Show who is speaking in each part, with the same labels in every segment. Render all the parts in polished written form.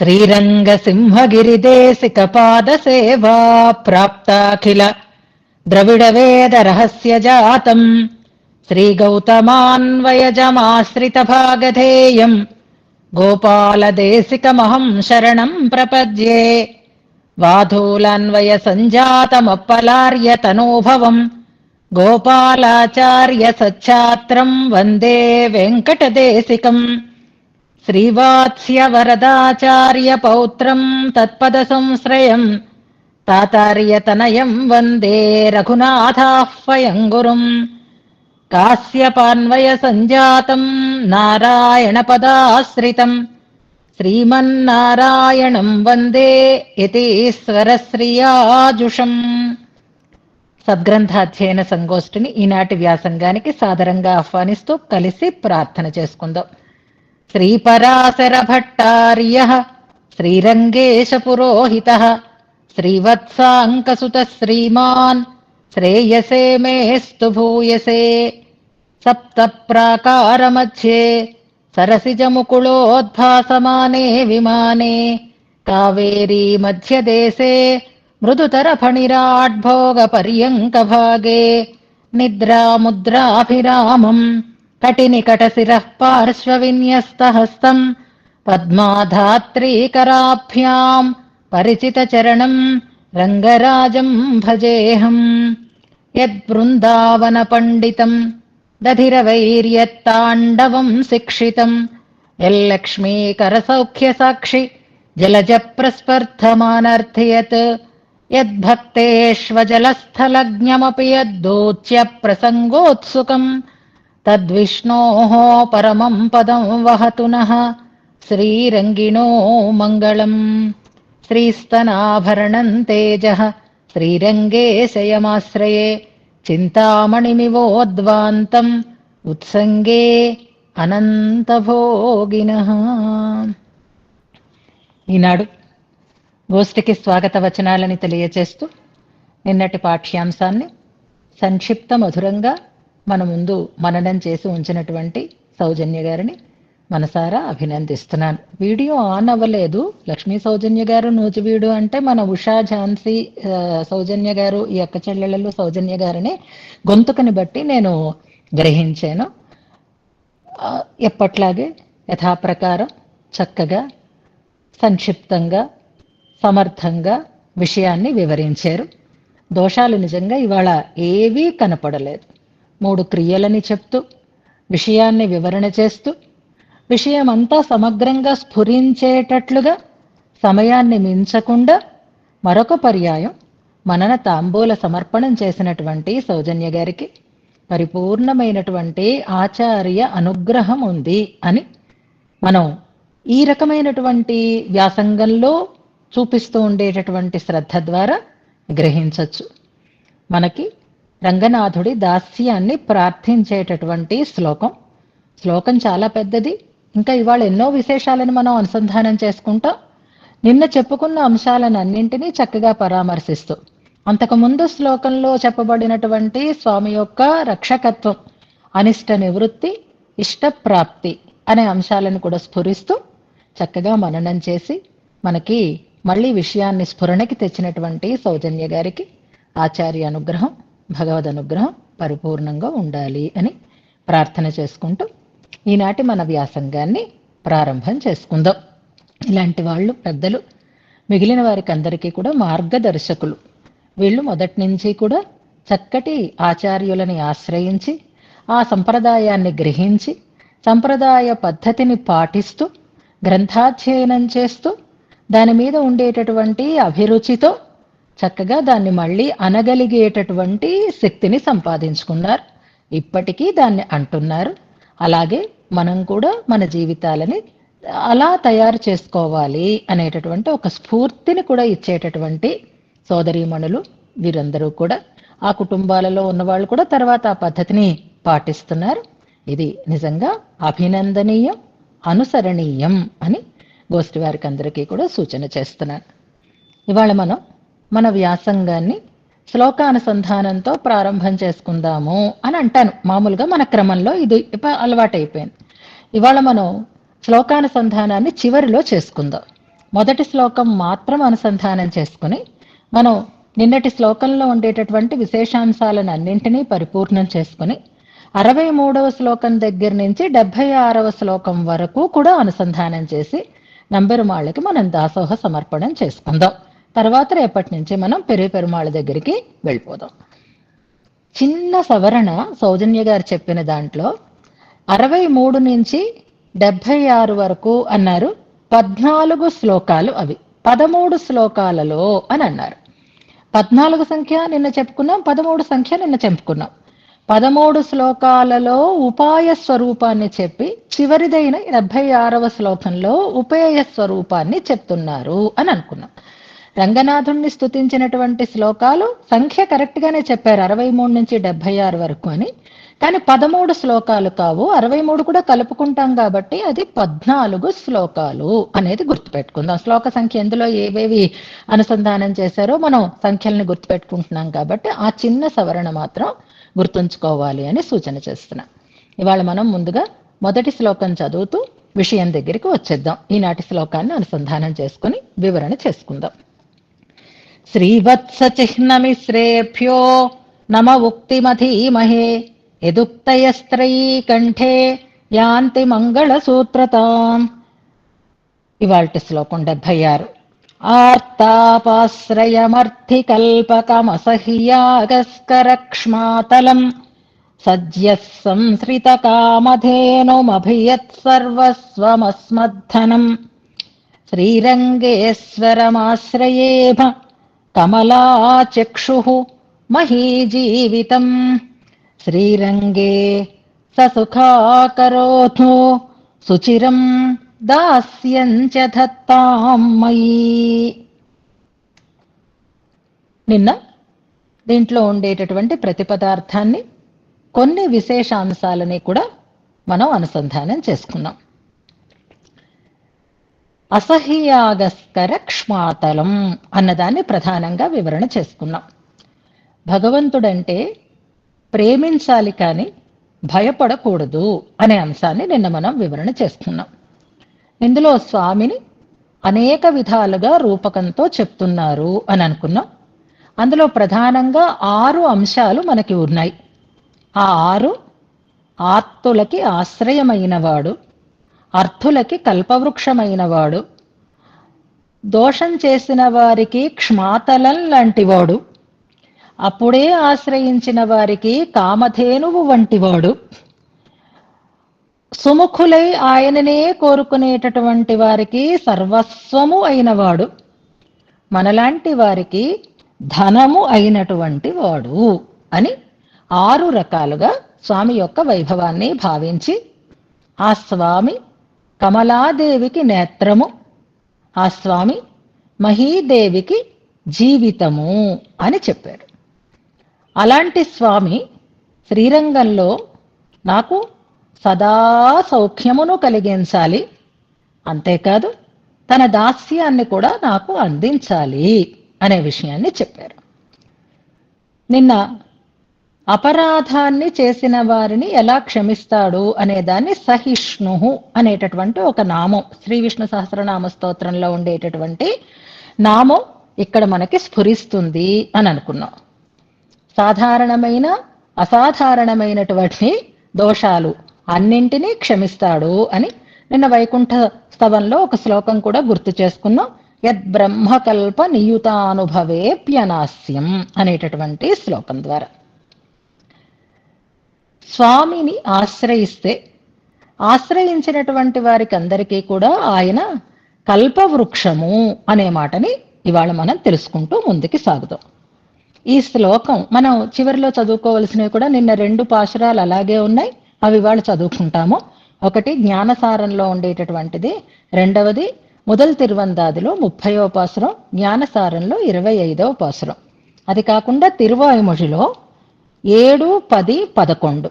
Speaker 1: श्रीरङ्गसिंहगिरिदेशिकपादसेवा प्राप्ताखिल द्रविडवेदरहस्यजातम् श्रीगौतमान्वयजमाश्रितभागधेयम् गोपालदेशिकमहम् शरणम् प्रपद्ये। वाधूलान्वयसञ्जातमप्पलार्यतनोभवम् गोपालाचार्य सच्छात्रम् वन्दे वेङ्कटदेशिकम्। श्रीवात्स्यवरदाचार्य पौत्रम् तत्पदसंश्रयम् तातार्यतनयम् वन्दे रघुनाथाह्वयम् गुरुम्। कास्यपान्वय सञ्जातम् नारायणपदाश्रितम् శ్రీమన్నారాయణం వందే యతీశ్వరశ్రియాజుషం. సద్గ్రంథాధ్యయన సంగోష్ఠిని ఈనాటి వ్యాసంగానికి సాదరంగా ఆహ్వానిస్తూ కలిసి ప్రార్థన చేసుకుందాం. శ్రీపరాశర భట్టార్యః శ్రీరంగేశ పురోహితః శ్రీవత్సాంకసుత శ్రీమాన్ శ్రేయసే మేస్తు భూయసే. సప్త ప్రాకార మధ్యే సరసిజముకుళోద్భాసమానే విమానే కావేరీ మధ్యదేశే మృదుతరఫణిరాడ్భోగపర్యంకభాగే నిద్రాముద్రాభిరామం కటినికటశిరః పార్శ్వవిన్యస్తహస్తం పద్మాధాత్రీకరాభ్యాం పరిచితచరణం రంగరాజం భజేహం. యద్బృందావన పండితం దధిరవైర్యత్తాండవం శిక్షితం యల్లక్ష్మీకరసౌఖ్యసాక్షి జలజప్రస్పర్ధమానర్థయత్ యద్భక్తేష్వజలస్థలజ్ఞమపి యద్దోచ్య ప్రసంగోత్సుకం తద్విష్ణోః పరమం పదం వహతు నః శ్రీరంగిణో మంగళం. శ్రీస్తనాభరణం తేజః శ్రీరంగే శయమాశ్రయే చింతామణిమివోద్వాంతం ఉత్సంగే అనంతభోగినః. ఈనాడు గోష్ఠికి స్వాగత వచనాలని తెలియచేస్తూ నిన్నటి పాఠ్యాంశాన్ని సంక్షిప్త మధురంగా మన ముందు మననం చేసి ఉంచినటువంటి సౌజన్య గారిని మనసారా అభినందిస్తున్నాను. వీడియో ఆన్ అవ్వలేదు. లక్ష్మీ సౌజన్య గారు నూజివీడు అంటే మన ఉషా ఝాన్సీ సౌజన్య గారు ఈ అక్క చెల్లెళ్ళు సౌజన్య గారిని గొంతుకని బట్టి నేను గ్రహించాను. ఎప్పట్లాగే యథాప్రకారం చక్కగా సంక్షిప్తంగా సమర్థంగా విషయాన్ని వివరించారు. దోషాలు నిజంగా ఇవాళ ఏవీ కనపడలేదు. 3 క్రియలని చెప్తూ విషయాన్ని వివరణ చేస్తూ విషయమంతా సమగ్రంగా స్ఫురించేటట్లుగా సమయాన్ని మించకుండా మరొక పర్యాయం మనన తాంబూల సమర్పణం చేసినటువంటి సౌజన్య గారికి పరిపూర్ణమైనటువంటి ఆచార్య అనుగ్రహం ఉంది అని మనం ఈ రకమైనటువంటి వ్యాసంగంలో చూపిస్తూ ఉండేటటువంటి శ్రద్ధ ద్వారా గ్రహించవచ్చు. మనకి రంగనాథుడి దాస్యాన్ని ప్రార్థించేటటువంటి శ్లోకం చాలా పెద్దది. ఇంకా ఇవాళ ఎన్నో విశేషాలను మనం అనుసంధానం చేసుకుంటాం. నిన్న చెప్పుకున్న అంశాలన్నింటినీ చక్కగా పరామర్శిస్తూ అంతకుముందు శ్లోకంలో చెప్పబడినటువంటి స్వామి యొక్క రక్షకత్వం, అనిష్ట నివృత్తి, ఇష్టప్రాప్తి అనే అంశాలను కూడా స్ఫురిస్తూ చక్కగా మననం చేసి మనకి మళ్ళీ విషయాన్ని స్ఫురణకి తెచ్చినటువంటి సౌజన్య గారికి ఆచార్య అనుగ్రహం, భగవద్ అనుగ్రహం పరిపూర్ణంగా ఉండాలి అని ప్రార్థన చేసుకుంటూ ఈనాటి మన వ్యాసంగాన్ని ప్రారంభం చేసుకుందాం. ఇలాంటి వాళ్ళు పెద్దలు మిగిలిన వారికి అందరికీ కూడా మార్గదర్శకులు. వీళ్ళు మొదటి నుంచి కూడా చక్కటి ఆచార్యులని ఆశ్రయించి ఆ సంప్రదాయాన్ని గ్రహించి సంప్రదాయ పద్ధతిని పాటిస్తూ గ్రంథాధ్యయనం చేస్తూ దాని మీద ఉండేటటువంటి అభిరుచితో చక్కగా దాన్ని మళ్ళీ అనగలిగేటటువంటి శక్తిని సంపాదించుకున్నారు. ఇప్పటికీ దాన్ని అంటున్నారు. అలాగే మనం కూడా మన జీవితాలని అలా తయారు చేసుకోవాలి అనేటటువంటి ఒక స్ఫూర్తిని కూడా ఇచ్చేటటువంటి సోదరీమణులు వీరందరూ కూడా. ఆ కుటుంబాలలో ఉన్నవాళ్ళు కూడా తర్వాత ఆ పద్ధతిని పాటిస్తున్నారు. ఇది నిజంగా అభినందనీయం, అనుసరణీయం అని గోష్ఠి వారికి అందరికీ కూడా సూచన చేస్తున్నాను. ఇవాళ మనం మన వ్యాసంగాన్ని శ్లోకానుసంధానంతో ప్రారంభం చేసుకుందాము అని అంటాను. మామూలుగా మన క్రమంలో ఇది అలవాటైపోయింది. ఇవాళ మనం శ్లోకానుసంధానాన్ని చివరిలో చేసుకుందాం. మొదటి శ్లోకం మాత్రం అనుసంధానం చేసుకుని మనం నిన్నటి శ్లోకంలో ఉండేటటువంటి విశేషాంశాలను అన్నింటినీ పరిపూర్ణం చేసుకుని 63వ శ్లోకం దగ్గర నుంచి 76వ శ్లోకం వరకు కూడా అనుసంధానం చేసి నంబెరుమాళ్ళకి మనం దాసోహ సమర్పణం చేసుకుందాం. తర్వాత రేపటి నుంచి మనం పెరుమాళ్ళ దగ్గరికి వెళ్ళిపోదాం. చిన్న సవరణ సౌజన్య గారు చెప్పిన దాంట్లో 63 నుంచి 76 వరకు అన్నారు. 14 శ్లోకాలు అవి. 13 శ్లోకాలలో అని అన్నారు. 14 సంఖ్య నిన్న చెప్పుకున్నాం, 13 సంఖ్య నిన్న చెప్పుకున్నాం. 13 శ్లోకాలలో ఉపాయ స్వరూపాన్ని చెప్పి చివరిదైన 76వ శ్లోకంలో ఉపేయ స్వరూపాన్ని చెప్తున్నారు అని అనుకున్నాం. రంగనాథుణ్ణి స్తుతించినటువంటి శ్లోకాలు సంఖ్య కరెక్ట్ గానే చెప్పారు, 63 నుంచి 76 వరకు అని. కానీ 13 శ్లోకాలు కావు, 63 కూడా కలుపుకుంటాం కాబట్టి అది 14 శ్లోకాలు అనేది గుర్తుపెట్టుకుందాం. శ్లోక సంఖ్య ఎందులో ఏవేవి అనుసంధానం చేశారో మనం సంఖ్యల్ని గుర్తుపెట్టుకుంటున్నాం కాబట్టి ఆ చిన్న సవరణ మాత్రం గుర్తుంచుకోవాలి అని సూచన చేస్తున్నా. ఇవాళ మనం ముందుగా మొదటి శ్లోకం చదువుతూ విషయం దగ్గరికి వచ్చేద్దాం. ఈనాటి శ్లోకాన్ని అనుసంధానం చేసుకుని వివరణ చేసుకుందాం. శ్రీవత్స చిహ్నమిశ్రేభ్యో నమ ఉక్తిమధీమహే యదుక్తయస్త్రయీ కంఠే యాంతి మంగళ సూత్రతాం. ఇవాల్టి శ్లోకం 76. ఆర్తాపాశ్రయమర్థికల్పకమసహ్యాగస్కరక్ష్మాతలం సజ్యః సంశ్రితకామధేనుమభియత్ సర్వస్వమస్మద్ధనం శ్రీరంగేశ్వరమాశ్రయేభ కమలాచక్షుః మహీజీవితం శ్రీరంగే ససుఖాకరోతు సుచిరం దాస్యంచ దత్తాం మయీ. నిన్న దీంట్లో ఉండేటటువంటి ప్రతిపదార్థాన్ని కొన్ని విశేషాంశాలని కూడా మనం అనుసంధానం చేసుకున్నాం. అసహ్యాగస్కర క్ష్మాతలం అన్నదాన్ని ప్రధానంగా వివరణ చేసుకున్నాం. భగవంతుడంటే ప్రేమించాలి కానీ భయపడకూడదు అనే అంశాన్ని నిన్న మనం వివరణ చేసుకున్నాం. ఇందులో స్వామిని అనేక విధాలుగా రూపకంతో చెప్తున్నారు అని అనుకున్నాం. అందులో ప్రధానంగా 6 అంశాలు మనకి ఉన్నాయి. ఆ 6 ఆర్తులకి ఆశ్రయమైనవాడు, అర్థులకి కల్పవృక్షమైనవాడు, దోషం చేసిన వారికి క్షమాతలం లాంటివాడు, అప్పుడే ఆశ్రయించిన వారికి కామధేనువు వంటివాడు, సుముఖులై ఆయననే కోరుకునేటటువంటి వారికి సర్వస్వము అయినవాడు, మనలాంటి వారికి ధనము అయినటువంటి వాడు అని 6 రకాలుగా స్వామి యొక్క వైభవాన్ని భావించి ఆ స్వామి కమలాదేవికి నేత్రము, ఆ స్వామి మహీదేవికి జీవితము అని చెప్పారు. అలాంటి స్వామి శ్రీరంగంలో నాకు సదా సౌఖ్యమును కలిగించాలి, అంతేకాదు తన దాస్యాన్ని కూడా నాకు అందించాలి అనే విషయాన్ని చెప్పారు. నిన్న అపరాధాన్ని చేసిన వారిని ఎలా క్షమిస్తాడు అనే దాన్ని సహిష్ణు అనేటటువంటి ఒక నామం శ్రీ విష్ణు సహస్రనామ స్తోత్రంలో ఉండేటటువంటి నామం ఇక్కడ మనకి స్ఫురిస్తుంది అని అనుకున్నాం. సాధారణమైన అసాధారణమైనటువంటి దోషాలు అన్నింటినీ క్షమిస్తాడు అని నిన్న వైకుంఠ స్తవంలో ఒక శ్లోకం కూడా గుర్తు చేసుకున్నాం. యద్బ్రహ్మకల్ప నియుతానుభవేప్యనాస్యం అనేటటువంటి శ్లోకం ద్వారా స్వామిని ఆశ్రయిస్తే ఆశ్రయించినటువంటి వారికి అందరికీ కూడా ఆయన కల్పవృక్షము అనే మాటని ఇవాళ మనం తెలుసుకుంటూ ముందుకి సాగుదాం. ఈ శ్లోకం మనం చివరిలో చదువుకోవలసినవి కూడా నిన్న 2 పాశురాలు అలాగే ఉన్నాయి, అవి ఇవాళ చదువుకుంటాము. ఒకటి జ్ఞానసారంలో ఉండేటటువంటిది, రెండవది ముదల్ తిరువందాదిలో 30వ పాసురం, జ్ఞానసారంలో 25వ పాసురం. అది కాకుండా తిరువాయుమొழிలో 7, 10, 11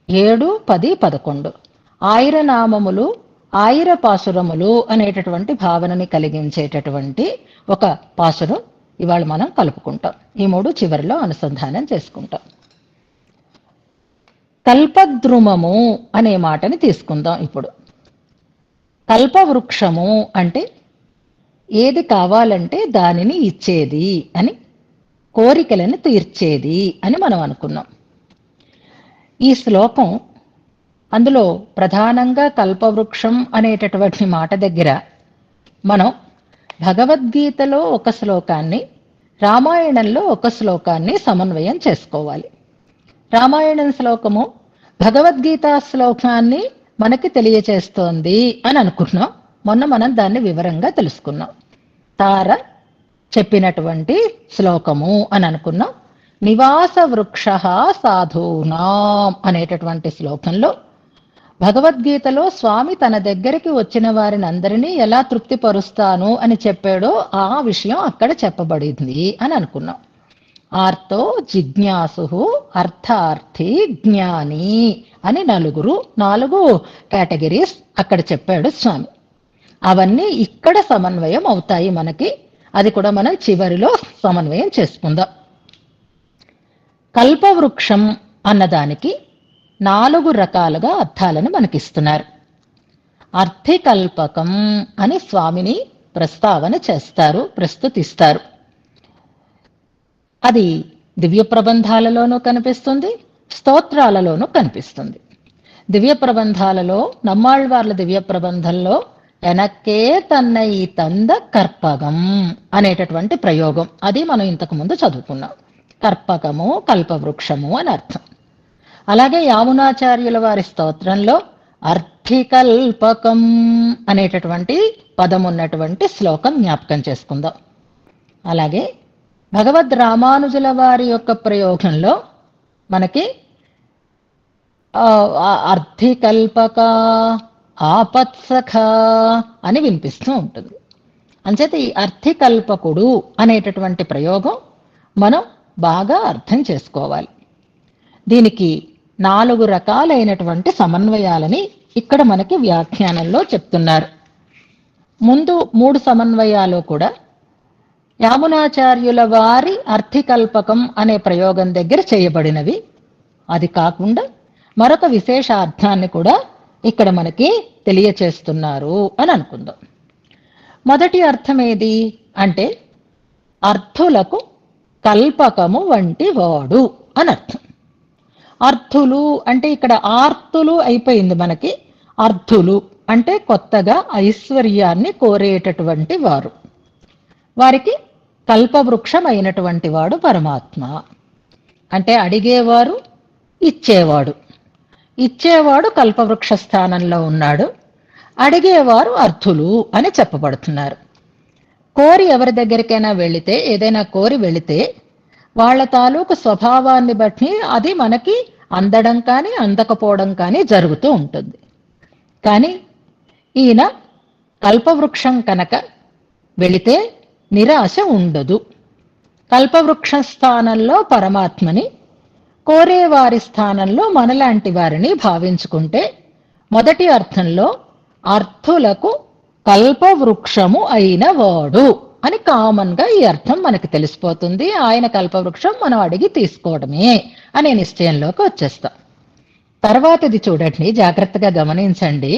Speaker 1: 7, 10, 11 ఆయిర నామములు ఆయిర పాసురములు అనేటటువంటి భావనని కలిగించేటటువంటి ఒక పాసురం ఇవాళ మనం కలుపుకుంటాం. ఈ 3 చివరిలో అనుసంధానం చేసుకుంటాం. కల్పద్రుమము అనే మాటని తీసుకుందాం. ఇప్పుడు కల్పవృక్షము అంటే ఏది కావాలంటే దానిని ఇచ్చేది అని, కోరికలను తీర్చేది అని మనం అనుకున్నాం. ఈ శ్లోకం అందులో ప్రధానంగా కల్పవృక్షం అనేటటువంటి మాట దగ్గర మనం భగవద్గీతలో ఒక శ్లోకాన్ని, రామాయణంలో ఒక శ్లోకాన్ని సమన్వయం చేసుకోవాలి. రామాయణం శ్లోకము భగవద్గీత శ్లోకాన్ని మనకి తెలియచేస్తోంది అని అనుకున్నాం. మొన్న మనం దాన్ని వివరంగా తెలుసుకున్నాం. తార చెప్పినటువంటి శ్లోకము అని అనుకున్నాం. నివాస వృక్ష సాధూనాం అనేటటువంటి శ్లోకంలో భగవద్గీతలో స్వామి తన దగ్గరికి వచ్చిన వారిని అందరినీ ఎలా తృప్తిపరుస్తాను అని చెప్పాడో ఆ విషయం అక్కడ చెప్పబడింది అని అనుకున్నాం. ఆర్తో జిజ్ఞాసు, అర్థార్థి, జ్ఞాని అని నాలుగు కేటగిరీస్ అక్కడ చెప్పాడు స్వామి. అవన్నీ ఇక్కడ సమన్వయం అవుతాయి మనకి. అది కూడా మనం చివరిలో సమన్వయం చేసుకుందాం. కల్పవృక్షం అన్నదానికి 4 రకాలుగా అర్థాలను మనకిస్తున్నారు. అర్థికల్పకం అని స్వామిని ప్రస్తావన చేస్తారు, ప్రస్తుతిస్తారు. అది దివ్య ప్రబంధాలలోనూ కనిపిస్తుంది, స్తోత్రాలలోనూ కనిపిస్తుంది. దివ్య ప్రబంధాలలో నమ్మాళ్వార్ల దివ్య ప్రబంధంలో ఎనక్కే తన్నై తంద కర్పగం అనేటటువంటి ప్రయోగం, అది మనం ఇంతకు ముందు చదువుకున్నాం. కర్పకము, కల్పవృక్షము అని అర్థం. అలాగే యామునాచార్యుల వారి స్తోత్రంలో అర్థికల్పకం అనేటటువంటి పదం ఉన్నటువంటి శ్లోకం జ్ఞాపకం చేసుకుందాం. అలాగే భగవద్ రామానుజుల వారి యొక్క ప్రయోగంలో మనకి అర్థికల్పక, ఆపత్సఖ అని వినిపిస్తూ ఉంటుంది. అంచేత ఈ అర్థికల్పకుడు అనేటటువంటి ప్రయోగం మనం బాగా అర్థం చేసుకోవాలి. దీనికి 4 రకాలైనటువంటి సమన్వయాలని ఇక్కడ మనకి వ్యాఖ్యానంలో చెప్తున్నారు. ముందు 3 సమన్వయాలు కూడా యామునాచార్యుల వారి అర్థికల్పకం అనే ప్రయోగం దగ్గర చేయబడినవి. అది కాకుండా మరొక విశేష అర్థాన్ని కూడా ఇక్కడ మనకి తెలియచేస్తున్నారు అని అనుకుందాం. మొదటి అర్థం ఏది అంటే అర్థులకు కల్పకము వంటి వాడు అని అర్థం. అర్థులు అంటే ఇక్కడ ఆర్తులు అయిపోయింది మనకి. అర్థులు అంటే కొత్తగా ఐశ్వర్యాన్ని కోరేటటువంటి వారు. వారికి కల్పవృక్షం అయినటువంటి వాడు పరమాత్మ. అంటే అడిగేవారు, ఇచ్చేవాడు. ఇచ్చేవాడు కల్పవృక్ష స్థానంలో ఉన్నాడు, అడిగేవారు అర్థులు అని చెప్పబడుతున్నారు. కోరి ఎవరి దగ్గరికైనా వెళితే, ఏదైనా కోరి వెళితే వాళ్ళ తాలూకు స్వభావాన్ని బట్టి అది మనకి అందడం కానీ అందకపోవడం కానీ జరుగుతూ ఉంటుంది. కానీ ఈయన కల్పవృక్షం కనుక వెళితే నిరాశ ఉండదు. కల్పవృక్ష స్థానంలో పరమాత్మని, కోరేవారి స్థానంలో మనలాంటి వారిని భావించుకుంటే మొదటి అర్థంలో అర్థులకు కల్పవృక్షము అయిన వాడు అని కామన్ గా ఈ అర్థం మనకి తెలిసిపోతుంది. ఆయన కల్పవృక్షం మనం అడిగి తీసుకోవడమే అనే నిశ్చయంలోకి వచ్చేస్తాం. తర్వాతది చూడండి, జాగ్రత్తగా గమనించండి.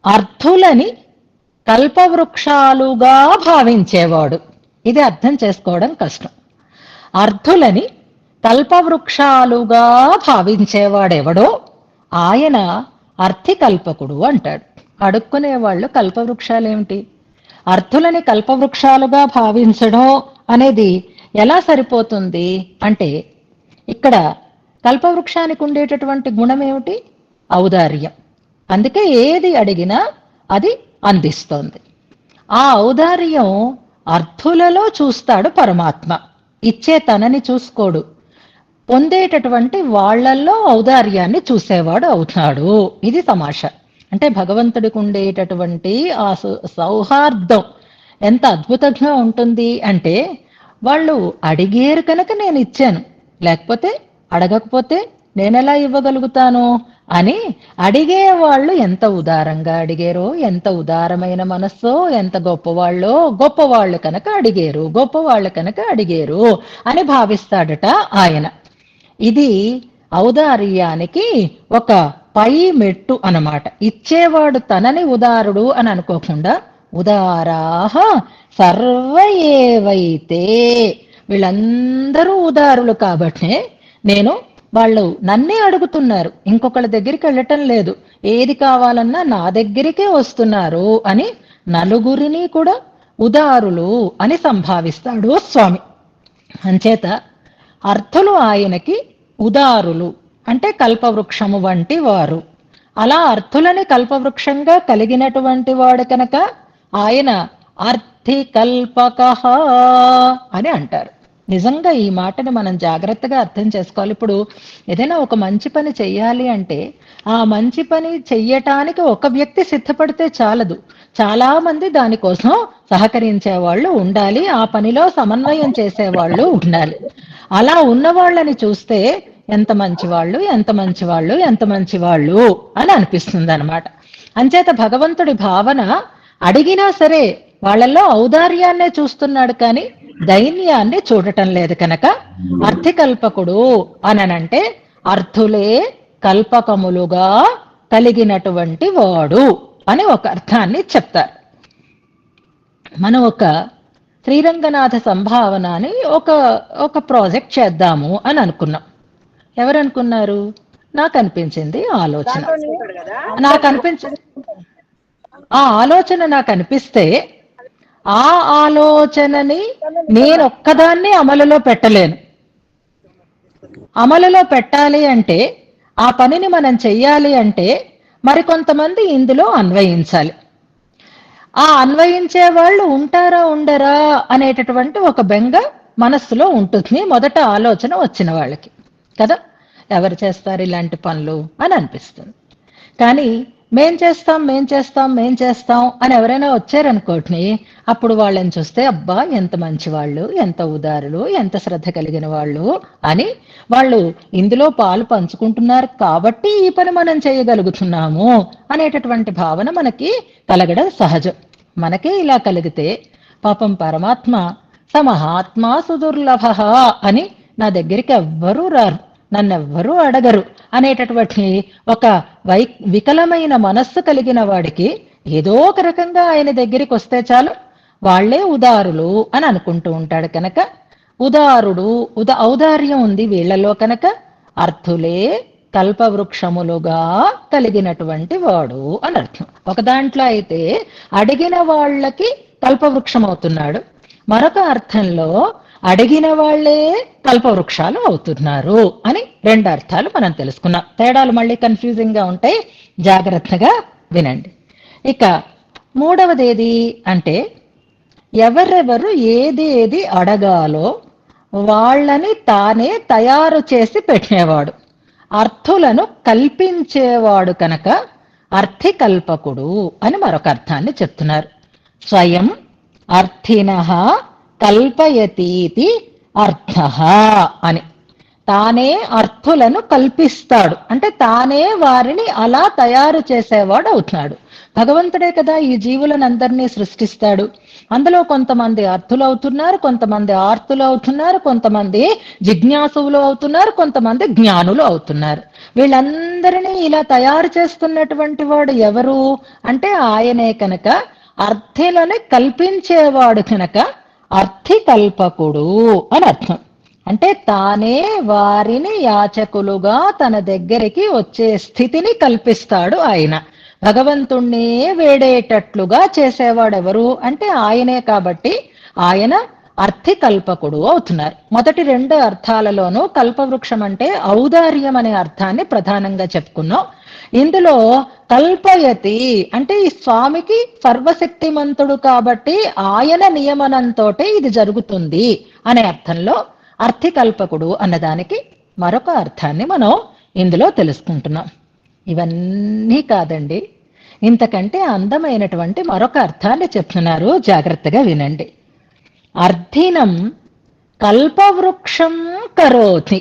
Speaker 1: అర్థులని కల్పవృక్షాలుగా భావించేవాడు. ఇది అర్థం చేసుకోవడం కష్టం. అర్థులని కల్పవృక్షాలుగా భావించేవాడెవడో ఆయన అర్థికల్పకుడు అంటాడు. అడుక్కునేవాళ్ళు కల్పవృక్షాలేమిటి? అర్థులని కల్పవృక్షాలుగా భావించడం అనేది ఎలా సరిపోతుంది అంటే, ఇక్కడ కల్పవృక్షానికి ఉండేటటువంటి గుణం ఏమిటి? ఔదార్యం. అందుకే ఏది అడిగినా అది అందిస్తోంది. ఆ ఔదార్యం అర్థులలో చూస్తాడు పరమాత్మ. ఇచ్చే తనని చూసుకోడు, పొందేటటువంటి వాళ్లల్లో ఔదార్యాన్ని చూసేవాడు అవుతాడు. ఇది తమాషా. అంటే భగవంతుడికి ఉండేటటువంటి ఆ సౌహార్దం ఎంత అద్భుతంగా ఉంటుంది అంటే, వాళ్ళు అడిగేరు కనుక నేను ఇచ్చాను, లేకపోతే అడగకపోతే నేనెలా ఇవ్వగలుగుతాను అని అడిగే వాళ్ళు ఎంత ఉదారంగా అడిగారో, ఎంత ఉదారమైన మనస్సో, ఎంత గొప్పవాళ్ళో, గొప్పవాళ్ళు కనుక అడిగేరు, గొప్పవాళ్ళు కనుక అడిగేరు అని భావిస్తాడట ఆయన. ఇది ఔదార్యానికి ఒక పై మెట్టు అన్నమాట. ఇచ్చేవాడు తనని ఉదారుడు అని అనుకోకుండా ఉదారాహ సర్వ ఏవైతే, వీళ్ళందరూ ఉదారులు కాబట్టే నేను, వాళ్ళు నన్నే అడుగుతున్నారు, ఇంకొకళ్ళ దగ్గరికి వెళ్ళటం లేదు, ఏది కావాలన్నా నా దగ్గరికే వస్తున్నారు అని నలుగురిని కూడా ఉదారులు అని సంభావిస్తాడు స్వామి. అంచేత అర్థులు ఆయనకి ఉదారులు అంటే కల్పవృక్షము వంటి వారు. అలా అర్థులని కల్పవృక్షంగా కలిగినటువంటి వాడు కనుక ఆయన అర్థికల్పక అని అంటారు. నిజంగా ఈ మాటని మనం జాగ్రత్తగా అర్థం చేసుకోవాలి. ఇప్పుడు ఏదైనా ఒక మంచి పని చెయ్యాలి అంటే ఆ మంచి పని చెయ్యటానికి ఒక వ్యక్తి సిద్ధపడితే చాలదు, చాలా మంది దానికోసం సహకరించే వాళ్ళు ఉండాలి, ఆ పనిలో సమన్వయం చేసేవాళ్ళు ఉండాలి. అలా ఉన్న వాళ్ళని చూస్తే ఎంత మంచివాళ్ళు, ఎంత మంచివాళ్ళు, ఎంత మంచివాళ్ళు అని అనిపిస్తుంది అనమాట. అంచేత భగవంతుడి భావన అడిగినా సరే వాళ్ళల్లో ఔదార్యాన్నే చూస్తున్నాడు కానీ దైన్యాన్ని చూడటం లేదు కనుక అర్థికల్పకుడు అనంటే అర్థులే కల్పకములుగా కలిగినటువంటి వాడు అని ఒక అర్థాన్ని చెప్తారు. మనం ఒక శ్రీరంగనాథ సంభావన అని ఒక ప్రాజెక్ట్ చేద్దాము అని అనుకున్నాం. ఎవరనుకున్నారు? నాకు అనిపించింది ఆలోచన. ఆ ఆలోచన నాకు అనిపిస్తే ఆ ఆలోచనని నేనొక్కదాన్ని అమలులో పెట్టలేను. అమలులో పెట్టాలి అంటే, ఆ పనిని మనం చెయ్యాలి అంటే మరికొంతమంది ఇందులో అన్వయించాలి. ఆ అన్వయించే వాళ్ళు ఉంటారా ఉండరా అనేటటువంటి ఒక బెంగ మనస్సులో ఉంటుంది మొదట ఆలోచన వచ్చిన వాళ్ళకి కదా. ఎవరు చేస్తారు ఇలాంటి పనులు అని అనిపిస్తుంది. కానీ మేం చేస్తాం అని ఎవరైనా వచ్చారనుకోండి, అప్పుడు వాళ్ళని చూస్తే అబ్బా ఎంత మంచి వాళ్ళు, ఎంత ఉదారులు, ఎంత శ్రద్ధ కలిగిన వాళ్ళు అని, వాళ్ళు ఇందులో పాలు పంచుకుంటున్నారు కాబట్టి ఈ పని మనం చేయగలుగుతున్నాము అనేటటువంటి భావన మనకి కలగడం సహజం. మనకే ఇలా కలిగితే పాపం పరమాత్మ సమహాత్మా సుదుర్లభ అని నా దగ్గరికి ఎవ్వరూ రారు, నన్నెవ్వరూ అడగరు అనేటటువంటి ఒక వికలమైన మనస్సు కలిగిన వాడికి ఏదో ఒక రకంగా ఆయన దగ్గరికి వస్తే చాలు వాళ్లే ఉదారులు అని అనుకుంటూ ఉంటాడు కనుక ఉదారుడు ఔదార్యం ఉంది వీళ్లలో కనుక అర్థులే కల్పవృక్షములుగా కలిగినటువంటి వాడు అని అర్థం. ఒక దాంట్లో అయితే అడిగిన వాళ్ళకి కల్పవృక్షం అవుతున్నాడు, మరొక అర్థంలో అడిగిన వాళ్లే కల్పవృక్షాలు అవుతున్నారు అని రెండు అర్థాలు మనం తెలుసుకున్నాం. తేడాలు మళ్ళీ కన్ఫ్యూజింగ్ గా ఉంటాయి, జాగ్రత్తగా వినండి. ఇక మూడవది ఏది అంటే, ఎవరెవరు ఏది అడగాలో వాళ్ళని తానే తయారు చేసి పెట్టినవాడు, అర్థులను కల్పించేవాడు కనుక అర్థికల్పకుడు అని మరొక అర్థాన్ని చెప్తున్నారు. స్వయం అర్థినః కల్పయతీతి అర్థ అని, తానే అర్థులను కల్పిస్తాడు అంటే తానే వారిని అలా తయారు చేసేవాడు అవుతున్నాడు. భగవంతుడే కదా ఈ జీవులనందరినీ సృష్టిస్తాడు. అందులో కొంతమంది అర్థులు అవుతున్నారు, కొంతమంది ఆర్తులు అవుతున్నారు, కొంతమంది జిజ్ఞాసువులు అవుతున్నారు, కొంతమంది జ్ఞానులు అవుతున్నారు. వీళ్ళందరినీ ఇలా తయారు చేస్తున్నటువంటి వాడు ఎవరు అంటే ఆయనే కనుక అర్థులని కల్పించేవాడు కనుక అర్థికల్పకుడు అని అర్థం. అంటే తానే వారిని యాచకులుగా తన దగ్గరికి వచ్చే స్థితిని కల్పిస్తాడు ఆయన. భగవంతుణ్ణే వేడేటట్లుగా చేసేవాడెవరు అంటే ఆయనే కాబట్టి ఆయన అర్థికల్పకుడు అవుతున్నారు. మొదటి రెండు అర్థాలలోనూ కల్పవృక్షం అంటే ఔదార్యం అనే అర్థాన్ని ప్రధానంగా చెప్పుకున్నాం. ఇందులో కల్పయతి అంటే ఈ స్వామికి సర్వశక్తిమంతుడు కాబట్టి ఆయన నియమనంతో ఇది జరుగుతుంది అనే అర్థంలో అర్థికల్పకుడు అన్నదానికి మరొక అర్థాన్ని మనం ఇందులో తెలుసుకుంటున్నాం. ఇవన్నీ కాదండి, ఇంతకంటే అందమైనటువంటి మరొక అర్థాన్ని చెప్తున్నారు, జాగ్రత్తగా వినండి. అర్థినం కల్పవృక్షం కరోతి.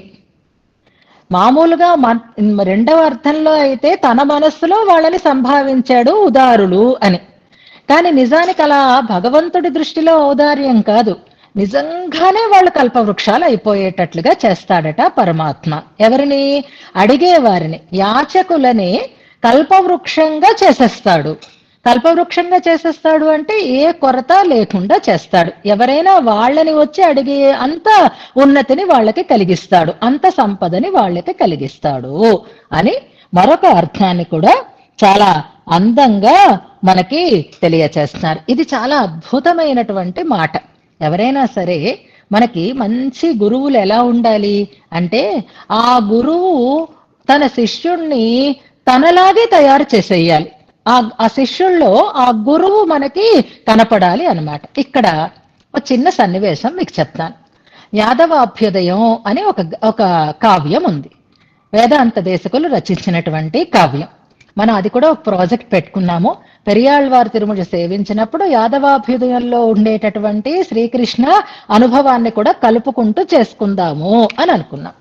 Speaker 1: మామూలుగా రెండవ అర్థంలో అయితే తన మనస్సులో వాళ్ళని సంభావించాడు ఉదారులు అని, కానీ నిజానికి అలా భగవంతుడి దృష్టిలో ఔదార్యం కాదు, నిజంగానే వాళ్ళు కల్పవృక్షాలు అయిపోయేటట్లుగా చేస్తాడట పరమాత్మ. ఎవరిని? అడిగేవారిని, యాచకులని కల్పవృక్షంగా చేసేస్తాడు. కల్పవృక్షంగా చేసేస్తాడు అంటే ఏ కొరత లేకుండా చేస్తాడు. ఎవరైనా వాళ్ళని వచ్చి అడిగే అంత ఉన్నతిని వాళ్ళకి కలిగిస్తాడు, అంత సంపదని వాళ్ళకి కలిగిస్తాడు అని మరొక అర్థాన్ని కూడా చాలా అందంగా మనకి తెలియచేస్తున్నారు. ఇది చాలా అద్భుతమైనటువంటి మాట. ఎవరైనా సరే మనకి మంచి గురువులు ఎలా ఉండాలి అంటే, ఆ గురువు తన శిష్యుణ్ణి తనలాగే తయారు చేసేయాలి. ఆ శిష్యుల్లో ఆ గురువు మనకి కనపడాలి అన్నమాట. ఇక్కడ ఒక చిన్న సన్నివేశం మీకు చెప్తాను. యాదవాభ్యుదయం అని ఒక కావ్యం ఉంది. వేదాంత దేశకులు రచించినటువంటి కావ్యం. మనం అది కూడా ఒక ప్రాజెక్ట్ పెట్టుకున్నాము. పెరియాళ్వారు తిరుమల సేవించినప్పుడు యాదవాభ్యుదయంలో ఉండేటటువంటి శ్రీకృష్ణ అనుభవాన్ని కూడా కలుపుకుంటూ చేసుకుందాము అని అనుకున్నాం.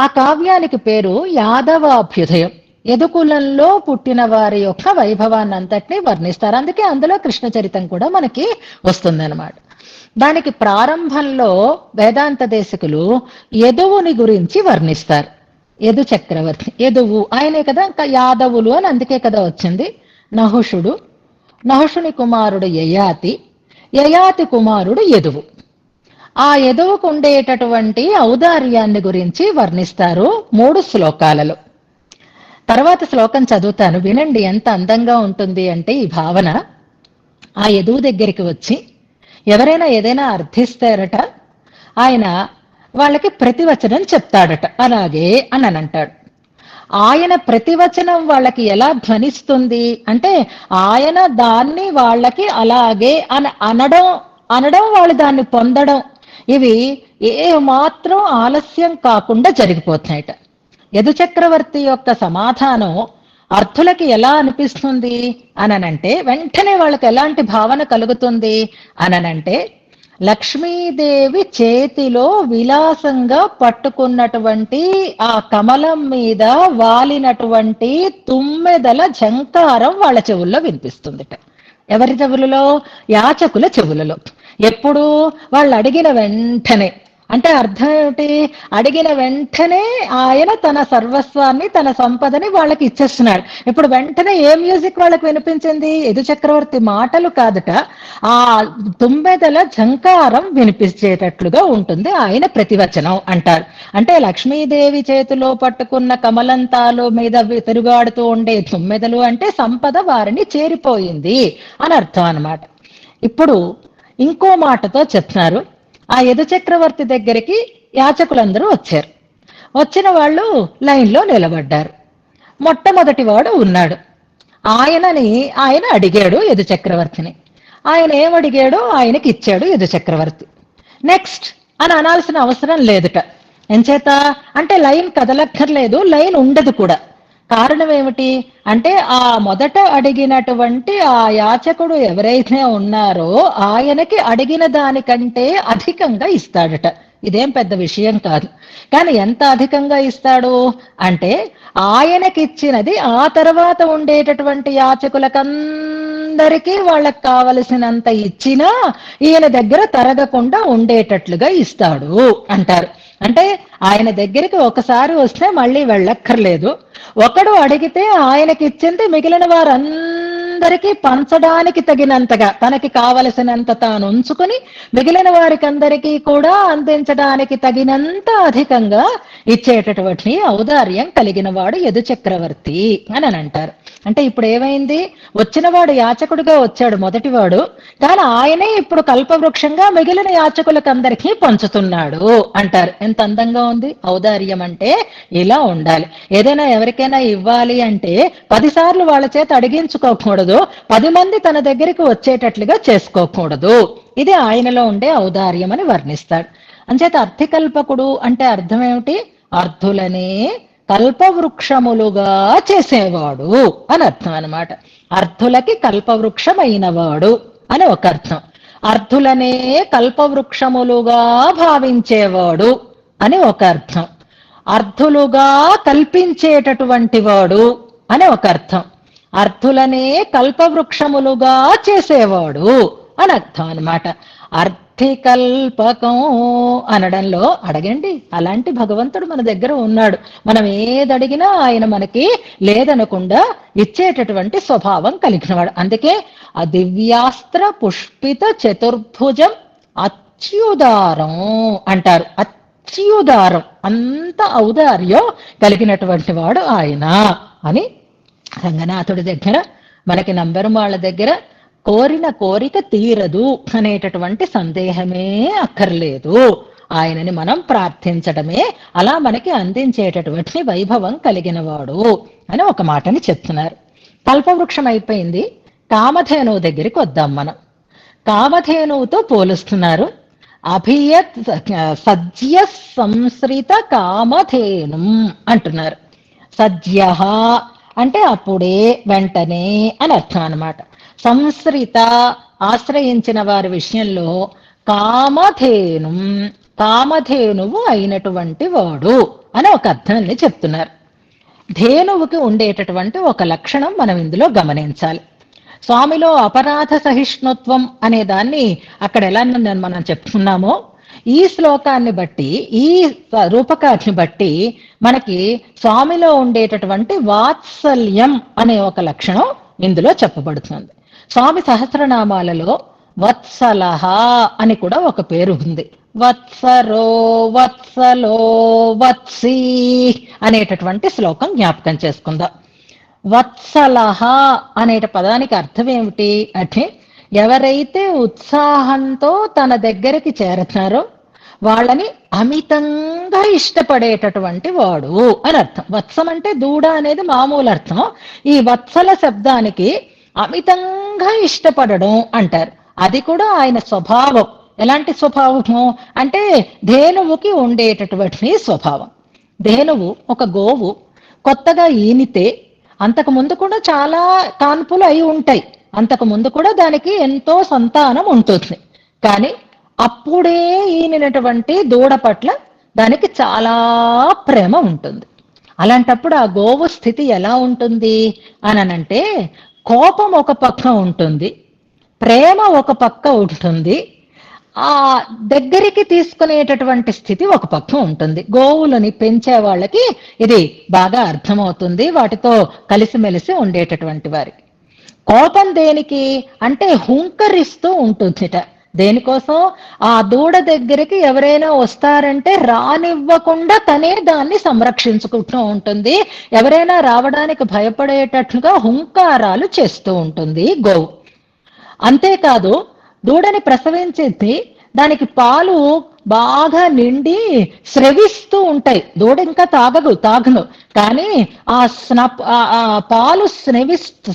Speaker 1: ఆ కావ్యానికి పేరు యాదవాభ్యుదయం. యదుకులంలో పుట్టిన వారి యొక్క వైభవాన్ని అంతటినీ వర్ణిస్తారు. అందుకే అందులో కృష్ణ చరితం కూడా మనకి వస్తుందన్నమాట. దానికి ప్రారంభంలో వేదాంత దేశకులు యదువుని గురించి వర్ణిస్తారు. యదు చక్రవర్తి, యదువు ఆయనే కదా, యాదవులు అని అందుకే కదా వచ్చింది. నహుషుడు, నహుషుని కుమారుడు యయాతి, యయాతి కుమారుడు యదువు. ఆ యదువుకు ఉండేటటువంటి ఔదార్యాన్ని గురించి వర్ణిస్తారు 3 శ్లోకాలలో. తర్వాత శ్లోకం చదువుతాను, వినండి ఎంత అందంగా ఉంటుంది అంటే ఈ భావన. ఆ యదువు దగ్గరికి వచ్చి ఎవరైనా ఏదైనా అర్థిస్తారట, ఆయన వాళ్ళకి ప్రతివచనం చెప్తాడట. అలాగే అని అంటాడు. ఆయన ప్రతివచనం వాళ్ళకి ఎలా ధ్వనిస్తుంది అంటే, ఆయన దాన్ని వాళ్ళకి అలాగే అని అనడం వాళ్ళు దాన్ని పొందడం, ఇవి ఏ మాత్రం ఆలస్యం కాకుండా జరిగిపోతున్నాయట. యదు చక్రవర్తి యొక్క సమాధానం అర్థులకి ఎలా అనిపిస్తుంది అనంటే, వెంటనే వాళ్ళకి ఎలాంటి భావన కలుగుతుంది అనంటే, లక్ష్మీదేవి చేతిలో విలాసంగా పట్టుకున్నటువంటి ఆ కమలం మీద వాలినటువంటి తుమ్మెదల ఝంకారం వాళ్ళ చెవుల్లో వినిపిస్తుందిట. ఎవరి చెవులలో? యాచకుల చెవులలో. ఎప్పుడు? వాళ్ళు అడిగిన వెంటనే. అంటే అర్థం ఏమిటి? అడిగిన వెంటనే ఆయన తన సర్వస్వాన్ని, తన సంపదని వాళ్ళకి ఇచ్చేస్తున్నాడు. ఇప్పుడు వెంటనే ఏ మ్యూజిక్ వాళ్ళకి వినిపించింది? యదు చక్రవర్తి మాటలు కాదట, ఆ తుమ్మెదల ఝంకారం వినిపించేటట్లుగా ఉంటుంది ఆయన ప్రతివచనం అంటారు. అంటే లక్ష్మీదేవి చేతిలో పట్టుకున్న కమలంతాలు మీద తిరుగాడుతూ ఉండే తుమ్మెదలు అంటే సంపద వారిని చేరిపోయింది అని అర్థం అన్నమాట. ఇప్పుడు ఇంకో మాటతో చెప్తున్నారు. ఆ యదు చక్రవర్తి దగ్గరికి యాచకులందరూ వచ్చారు. వచ్చిన వాళ్ళు లైన్లో నిలబడ్డారు. మొట్టమొదటి వాడు ఉన్నాడు. ఆయన అడిగాడు యదు చక్రవర్తిని. ఆయన ఏమడిగాడో ఆయనకి ఇచ్చాడు యదు చక్రవర్తి. నెక్స్ట్ అని అనాల్సిన అవసరం లేదుట. ఎంచేత అంటే లైన్ కదలక్కర్లేదు, లైన్ ఉండదు కూడా. కారణం ఏమిటి అంటే, ఆ మొదట అడిగినటువంటి ఆ యాచకుడు ఎవరైతే ఉన్నారో ఆయనకి అడిగిన దానికంటే అధికంగా ఇస్తాడట. ఇదేం పెద్ద విషయం కాదు. కానీ ఎంత అధికంగా ఇస్తాడు అంటే, ఆయనకిచ్చినది ఆ తర్వాత ఉండేటటువంటి యాచకులకందరికీ వాళ్ళకి కావలసినంత ఇచ్చినా ఈయన దగ్గర తరగకుండా ఉండేటట్లుగా ఇస్తాడు అంటారు. అంటే ఆయన దగ్గరికి ఒకసారి వస్తే మళ్ళీ వెళ్ళక్కర్లేదు. ఒకడు అడిగితే ఆయనకి ఇచ్చింది మిగిలిన వారందరికీ పంచడానికి తగినంతగా, తనకి కావలసినంత తాను ఉంచుకుని మిగిలిన వారికి అందరికీ కూడా అందించడానికి తగినంత అధికంగా ఇచ్చేటటువంటి ఔదార్యం కలిగిన వాడు యదు చక్రవర్తి అని అంటారు. అంటే ఇప్పుడు ఏమైంది? వచ్చినవాడు యాచకుడిగా వచ్చాడు మొదటివాడు, కానీ ఆయనే ఇప్పుడు కల్పవృక్షంగా మిగిలిన యాచకులకందరికీ పంచుతున్నాడు అంటారు. ఎంత అందంగా ఉంది! ఔదార్యం అంటే ఇలా ఉండాలి. ఏదైనా ఎవరికైనా ఇవ్వాలి అంటే 10 సార్లు వాళ్ళ చేత అడిగించుకోకూడదు, 10 మంది తన దగ్గరికి వచ్చేటట్లుగా చేసుకోకూడదు. ఇది ఆయనలో ఉండే ఔదార్యం అని వర్ణిస్తాడు. అంచేత అర్థికల్పకుడు అంటే అర్థం ఏమిటి? అర్థులనే కల్పవృక్షములుగా చేసేవాడు అని అర్థం అన్నమాట. అర్థులకి కల్పవృక్షమైనవాడు అని ఒక అర్థం. అర్థులనే కల్పవృక్షములుగా భావించేవాడు అని ఒక అర్థం. అర్థులుగా కల్పించేటటువంటి వాడు అని ఒక అర్థం. అర్థులనే కల్పవృక్షములుగా చేసేవాడు అని అర్థం అనమాట. అర్థికల్పకం అనడంలో అడగండి, అలాంటి భగవంతుడు మన దగ్గర ఉన్నాడు. మనం ఏదడిగినా ఆయన మనకి లేదనకుండా ఇచ్చేటటువంటి స్వభావం కలిగినవాడు. అందుకే ఆ దివ్యాస్త్ర పుష్పిత చతుర్భుజం అత్యుదారం అంటారు. అత్యుదారం, అంత ఔదార్యం కలిగినటువంటి వాడు ఆయన అని రంగనాథుడి దగ్గర మనకి నంబెరుమాళ్ళ దగ్గర కోరిన కోరిక తీరదు అనేటటువంటి సందేహమే అక్కర్లేదు. ఆయనని మనం ప్రార్థించడమే అలా మనకి అందించేటటువంటి వైభవం కలిగిన వాడు అని ఒక మాటని చెప్తున్నారు. కల్పవృక్షం అయిపోయింది, కామధేనువు దగ్గరికి వద్దాం మనం. కామధేనువుతో పోలుస్తున్నారు. అభియత్ సద్య సంశ్రిత కామధేను అంటున్నారు. సద్య అంటే అప్పుడే, వెంటనే అని అర్థం అనమాట. సంశ్రిత ఆశ్రయించిన వారి విషయంలో కామధేను, కామధేనువు అయినటువంటి వాడు అని ఒక అర్థాన్ని చెప్తున్నారు. ధేనువుకి ఉండేటటువంటి ఒక లక్షణం మనం ఇందులో గమనించాలి. స్వామిలో అపరాధ సహిష్ణుత్వం అనే దాన్ని అక్కడ ఎలా మనం చెప్పుకున్నామో, ఈ శ్లోకాన్ని బట్టి, ఈ రూపకాన్ని బట్టి మనకి స్వామిలో ఉండేటటువంటి వాత్సల్యం అనే ఒక లక్షణం ఇందులో చెప్పబడుతుంది. స్వామి సహస్రనామాలలో వత్సలహ అని కూడా ఒక పేరు ఉంది. వత్సరో, వత్సలో, వత్సీ అనేటటువంటి శ్లోకం జ్ఞాపకం చేసుకుందాం. వత్సలహ అనే పదానికి అర్థం ఏమిటి అంటే, ఎవరైతే ఉత్సాహంతో తన దగ్గరికి చేరతారో వాళ్ళని అమితంగా ఇష్టపడేటటువంటి వాడు అని అర్థం. వత్సం అంటే దూడ అనేది మామూలు అర్థం. ఈ వత్సల శబ్దానికి అమితంగా ఇష్టపడడం అంటారు. అది కూడా ఆయన స్వభావం. ఎలాంటి స్వభావము అంటే ధేనువుకి ఉండేటటువంటి స్వభావం. ధేనువు ఒక గోవు కొత్తగా ఈనితే అంతకు ముందు కూడా చాలా కాన్పులు అయి ఉంటాయి, అంతకు ముందు కూడా దానికి ఎంతో సంతానం ఉంటుంది. కానీ అప్పుడే ఈనినటువంటి దూడ పట్ల దానికి చాలా ప్రేమ ఉంటుంది. అలాంటప్పుడు ఆ గోవు స్థితి ఎలా ఉంటుంది అనంటే, కోపం ఒక పక్క ఉంటుంది, ప్రేమ ఒక పక్క ఉంటుంది, ఆ దగ్గరికి తీసుకునేటటువంటి స్థితి ఒక పక్క ఉంటుంది. గోవులని పెంచే వాళ్ళకి ఇది బాగా అర్థమవుతుంది, వాటితో కలిసిమెలిసి ఉండేటటువంటి వారికి. కోపం దేనికి అంటే హుంకరిస్తూ ఉంటుందిట. దేనికోసం? ఆ దూడ దగ్గరికి ఎవరైనా వస్తారంటే రానివ్వకుండా తనే దాన్ని సంరక్షించుకుంటూ ఉంటుంది. ఎవరైనా రావడానికి భయపడేటట్లుగా హుంకారాలు చేస్తూ ఉంటుంది గోవు. అంతేకాదు, దూడని ప్రసవించేది దానికి పాలు బాగా నిండి స్రవిస్తూ ఉంటాయి. దూడ ఇంకా తాగను, కానీ ఆ పాలు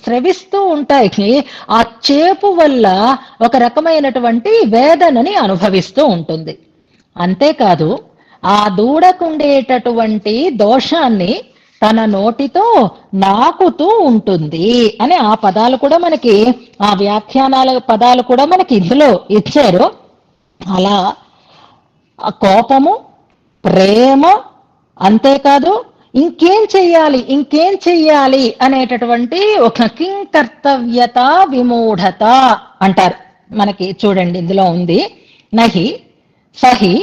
Speaker 1: స్రవిస్తూ ఉంటాయి. ఆ చేపు వల్ల ఒక రకమైనటువంటి వేదనని అనుభవిస్తూ ఉంటుంది. అంతేకాదు, ఆ దూడకుండేటటువంటి దోషాన్ని తన నోటితో నాకుతూ ఉంటుంది అని ఆ పదాలు కూడా మనకి, ఆ వ్యాఖ్యానాల పదాలు కూడా మనకి ఇందులో ఇచ్చారు. అలా కోపము, ప్రేమ, అంతేకాదు ఇంకేం చెయ్యాలి అనేటటువంటి ఒక కింకర్తవ్యత విమూఢత అంటారు. మనకి చూడండి ఇందులో ఉంది, నహి సహి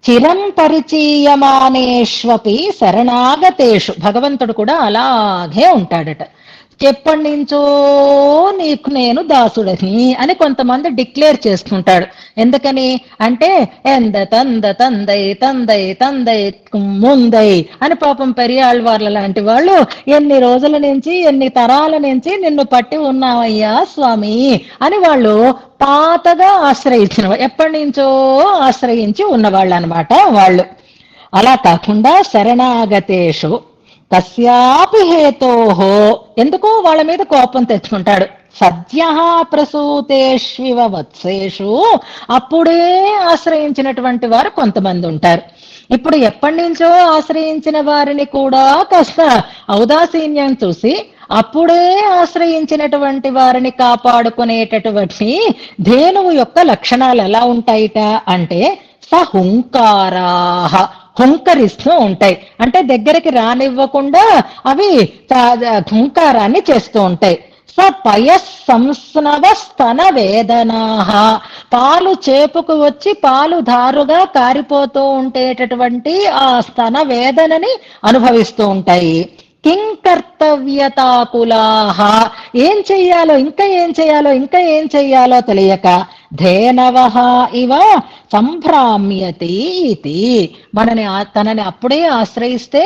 Speaker 1: చిరం పరిచీయమానేష్వపి శరణాగతేషు. భగవంతుడు కూడా అలాగే ఉంటాడట. ఎప్పటి నుంచో నీకు నేను దాసుడని అని కొంతమంది డిక్లేర్ చేసుకుంటాడు. ఎందుకని అంటే ఎంద తందై ముందై అని పాపం పెరియాళ్ళవార్ల లాంటి వాళ్ళు ఎన్ని రోజుల నుంచి, ఎన్ని తరాల నుంచి నిన్ను పట్టి ఉన్నావయ్యా స్వామి అని వాళ్ళు పాతగా ఆశ్రయించిన, ఎప్పటి నుంచో ఆశ్రయించి ఉన్నవాళ్ళు అనమాట వాళ్ళు. అలా కాకుండా శరణాగతేషు తస్యాపి హేతోహో, ఎందుకో వాళ్ళ మీద కోపం తెచ్చుకుంటాడు. సద్య ప్రసూతేష్వివ వత్సేషు, అప్పుడే ఆశ్రయించినటువంటి వారు కొంతమంది ఉంటారు. ఇప్పుడు ఎప్పటి నుంచో ఆశ్రయించిన వారిని కూడా కాస్త ఔదాసీన్యం చూసి అప్పుడే ఆశ్రయించినటువంటి వారిని కాపాడుకునేటటువంటి ధేనువు యొక్క లక్షణాలు ఎలా ఉంటాయిట అంటే సహుంకారాహ, హుంకరిస్తూ ఉంటాయి. అంటే దగ్గరికి రానివ్వకుండా అవి హుంకారాన్ని చేస్తూ ఉంటాయి. స పయస్సంస్నవ స్తన వేదనా, పాలు చేపుకు వచ్చి పాలు ధారుగా కారిపోతూ ఉండేటటువంటి ఆ స్తన వేదనని అనుభవిస్తూ ఉంటాయి. కిం కర్తవ్యతాకులాహ, ఏం చెయ్యాలో ఇంకా ఏం చెయ్యాలో ఇంకా ఏం చెయ్యాలో తెలియక ధేనవః ఇవ సంభ్రామ్యతి ఇది, తనని అప్పుడే ఆశ్రయిస్తే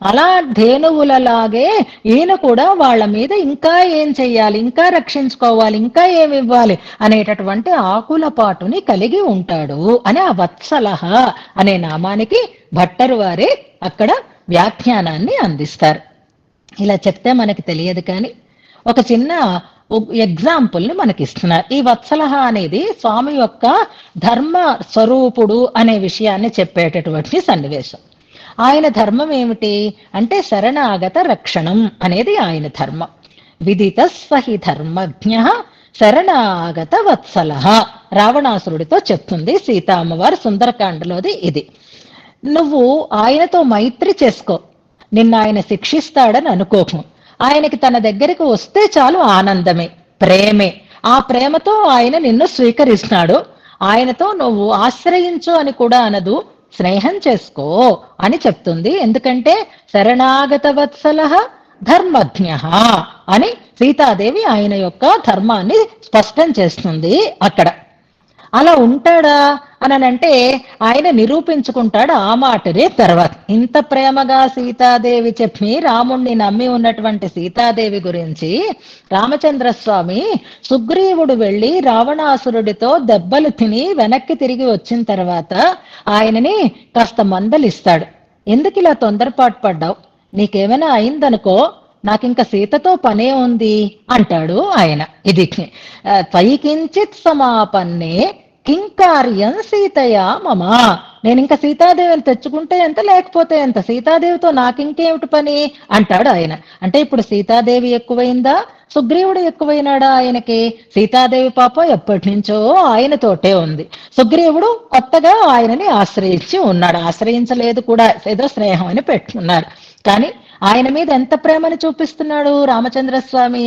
Speaker 1: అలా ధేనువులలాగే ఈయన కూడా వాళ్ళ మీద ఇంకా ఏం చెయ్యాలి, ఇంకా రక్షించుకోవాలి, ఇంకా ఏమి ఇవ్వాలి అనేటటువంటి ఆకులపాటుని కలిగి ఉంటాడు అని ఆ వత్సలహ అనే నామానికి భట్టరు వారే అక్కడ వ్యాఖ్యానాన్ని అందిస్తారు. ఇలా చెప్తే మనకి తెలియదు కానీ ఒక చిన్న ఎగ్జాంపుల్ని మనకి ఇస్తున్నారు. ఈ వత్సలహ అనేది స్వామి యొక్క ధర్మ స్వరూపుడు అనే విషయాన్ని చెప్పేటటువంటి సన్నివేశం. ఆయన ధర్మం ఏమిటి అంటే శరణాగత రక్షణం అనేది ఆయన ధర్మం. విదిత స్వహి ధర్మజ్ఞ శరణాగత వత్సలహ, రావణాసురుడితో చెప్తుంది సీతామ్మవారు సుందరకాండలోది ఇది. నువ్వు ఆయనతో మైత్రి చేసుకో, నిన్న ఆయన శిక్షిస్తాడని అనుకోకు. ఆయనకి తన దగ్గరికి వస్తే చాలు ఆనందమే, ప్రేమే. ఆ ప్రేమతో ఆయన నిన్ను స్వీకరిస్తున్నాడు. ఆయనతో నువ్వు ఆశ్రయించు అని కూడా అనదు, స్నేహం చేసుకో అని చెప్తుంది. ఎందుకంటే శరణాగత వత్సలః ధర్మజ్ఞః అని సీతాదేవి ఆయన యొక్క ధర్మాన్ని స్పష్టం చేస్తుంది అక్కడ. అలా ఉంటాడా అనంటే ఆయన నిరూపించుకుంటాడు ఆ మాటనే తర్వాత. ఇంత ప్రేమగా సీతాదేవి చెప్పి రాముణ్ణి నమ్మి ఉన్నటువంటి సీతాదేవి గురించి రామచంద్ర స్వామి సుగ్రీవుడు వెళ్లి రావణాసురుడితో దెబ్బలు తిని వెనక్కి తిరిగి వచ్చిన తర్వాత ఆయనని కాస్త మందలిస్తాడు. ఎందుకు ఇలా తొందరపాటు పడ్డావు, నీకేమైనా అయిందనుకో, నాకింక సీతతో పనే ఉంది అంటాడు ఆయన. ఇది త్వయి కించిత్ సమాపన్నే కింకార్యం సీతయా మమ, నేను ఇంకా సీతాదేవిని తెచ్చుకుంటే ఎంత లేకపోతే ఎంత, సీతాదేవితో నాకింకేమిటి పని అంటాడు ఆయన. అంటే ఇప్పుడు సీతాదేవి ఎక్కువైందా సుగ్రీవుడు ఎక్కువైనాడా ఆయనకి? సీతాదేవి పాప ఎప్పటి నుంచో ఆయనతోటే ఉంది, సుగ్రీవుడు కొత్తగా ఆయనని ఆశ్రయించి ఉన్నాడు. ఆశ్రయించలేదు కూడా, ఏదో స్నేహం అని పెట్టుకున్నారు. కానీ ఆయన మీద ఎంత ప్రేమని చూపిస్తున్నాడు రామచంద్ర స్వామి.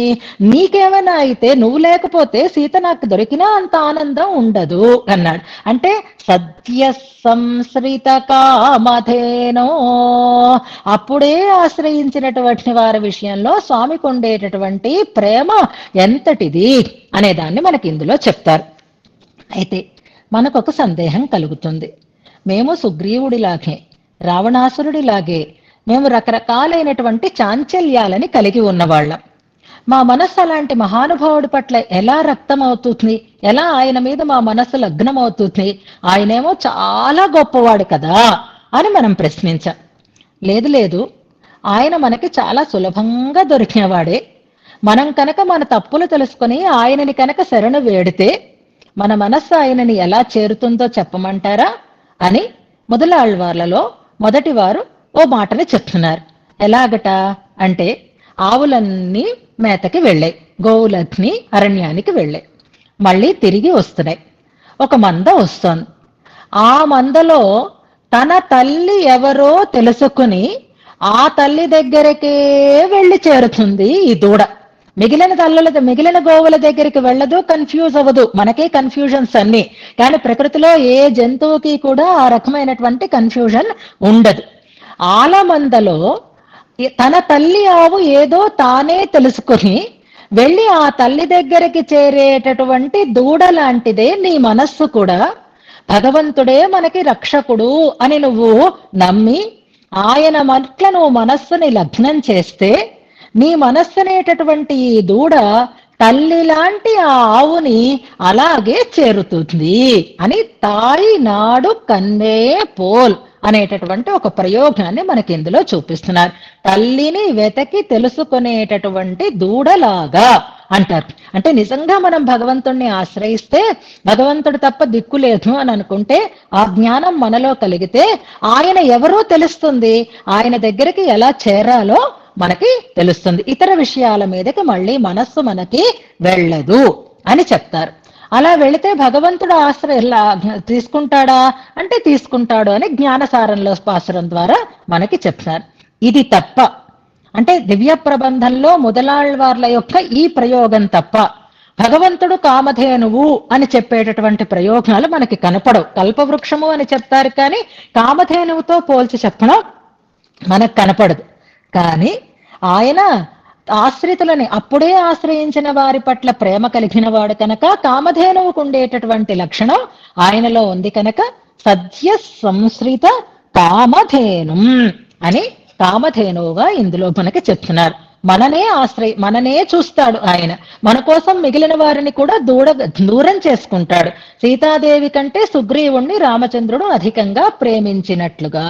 Speaker 1: నీకేమైనా అయితే, నువ్వు లేకపోతే సీత నాకు దొరికినా అంత ఆనందం ఉండదు అన్నాడు. అంటే సద్య సంశ్రిత కామధేనో, అప్పుడే ఆశ్రయించినటువంటి వారి విషయంలో స్వామికి ఉండేటటువంటి ప్రేమ ఎంతటిది అనే దాన్ని మనకి ఇందులో చెప్తారు. అయితే మనకొక సందేహం కలుగుతుంది. మేము సుగ్రీవుడిలాగే రావణాసురుడిలాగే మేము రకరకాలైనటువంటి చాంచల్యాలని కలిగి ఉన్నవాళ్ళం. మా మనస్సు అలాంటి మహానుభావుడి పట్ల ఎలా రక్తం అవుతుంది, ఎలా ఆయన మీద మా మనస్సు లగ్నం అవుతుంది? ఆయనేమో చాలా గొప్పవాడు కదా అని మనం ప్రశ్నించాం. లేదు లేదు, ఆయన మనకి చాలా సులభంగా దొరికినవాడే. మనం కనుక మన తప్పులు తెలుసుకొని ఆయనని కనుక శరణు వేడితే మన మనస్సు ఆయనని ఎలా చేరుతుందో చెప్పమంటారా అని మొదలాళ్వార్లలో మొదటి వారు ఓ మాటని చెప్తున్నారు. ఎలాగట అంటే, ఆవులన్నీ మేతకి వెళ్ళాయి, గోవులన్నీ అరణ్యానికి వెళ్ళాయి, మళ్ళీ తిరిగి వస్తున్నాయి. ఒక మంద వస్తోంది. ఆ మందలో తన తల్లి ఎవరో తెలుసుకుని ఆ తల్లి దగ్గరకే వెళ్ళి చేరుతుంది ఈ దూడ. మిగిలిన గోవుల దగ్గరికి వెళ్ళదు, కన్ఫ్యూజ్ అవ్వదు. మనకే కన్ఫ్యూజన్స్ అన్ని, కానీ ప్రకృతిలో ఏ జంతువుకి కూడా ఆ రకమైనటువంటి కన్ఫ్యూజన్ ఉండదు. ఆలమందలో తన తల్లి ఆవు ఏదో తానే తెలుసుకుని వెళ్ళి ఆ తల్లి దగ్గరికి చేరేటటువంటి దూడ లాంటిదే నీ మనస్సు కూడా. భగవంతుడే మనకి రక్షకుడు అని నువ్వు నమ్మి ఆయన మట్ల నువ్వు మనస్సుని లగ్నం చేస్తే నీ మనస్సు అనేటటువంటి ఈ దూడ తల్లి లాంటి ఆ ఆవుని అలాగే చేరుతుంది అని తాయి నాడు కన్నే పోల్ అనేటటువంటి ఒక ప్రయోగాన్ని మనకి ఇందులో చూపిస్తున్నారు. తల్లిని వెతకి తెలుసుకునేటటువంటి దూడలాగా అంటారు. అంటే నిజంగా మనం భగవంతుణ్ణి ఆశ్రయిస్తే భగవంతుడు తప్ప దిక్కు లేదు అని అనుకుంటే, ఆ జ్ఞానం మనలో కలిగితే ఆయన ఎవరో తెలుస్తుంది, ఆయన దగ్గరికి ఎలా చేరాలో మనకి తెలుస్తుంది. ఇతర విషయాల మీదకి మళ్ళీ మనస్సు మనకి వెళ్ళదు అని చెప్తారు. అలా వెళితే భగవంతుడు ఆశ్రయం తీసుకుంటాడా అంటే తీసుకుంటాడు అని జ్ఞానసారంలో పాసురం ద్వారా మనకి చెప్తారు. ఇది తప్ప అంటే దివ్య ప్రబంధంలో మొదలాళ్వార్ల యొక్క ఈ ప్రయోగం తప్ప భగవంతుడు కామధేనువు అని చెప్పేటటువంటి ప్రయోగాలు మనకి కనపడవు. కల్పవృక్షము అని చెప్తారు కానీ కామధేనువుతో పోల్చి చెప్పడం మనకు కనపడదు. కానీ ఆయన ఆశ్రితులని అప్పుడే ఆశ్రయించిన వారి పట్ల ప్రేమ కలిగిన వాడు కనుక కామధేనువుకు ఉండేటటువంటి లక్షణం ఆయనలో ఉంది కనుక సద్య సంశ్రిత కామధేను అని కామధేనువుగా ఇందులో మనకి చెప్తున్నారు. మననే చూస్తాడు ఆయన. మన కోసం మిగిలిన వారిని కూడా దూరం చేసుకుంటాడు. సీతాదేవి కంటే సుగ్రీవుణ్ణి రామచంద్రుడు అధికంగా ప్రేమించినట్లుగా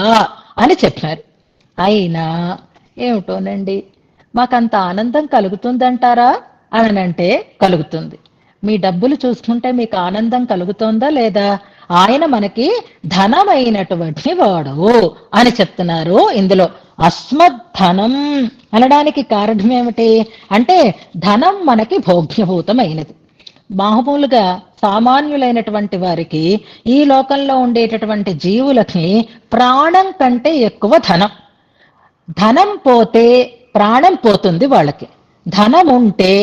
Speaker 1: అని చెప్పారు. అయినా ఏమిటోనండి, మాకంత ఆనందం కలుగుతుందంటారా అనంటే కలుగుతుంది. మీ డబ్బులు చూసుకుంటే మీకు ఆనందం కలుగుతుందా లేదా? ఆయన మనకి ధనమైనటువంటి వాడు అని చెప్తున్నారు ఇందులో. అస్మద్ధనం అనడానికి కారణం ఏమిటి అంటే ధనం మనకి భోగ్యభూతమైనది. మామూలుగా సామాన్యులైనటువంటి వారికి ఈ లోకంలో ఉండేటటువంటి జీవులకి ప్రాణం కంటే ఎక్కువ ధనం. ధనం పోతే ప్రాణం పోతుంది వాళ్ళకి, ధనం ఉంటే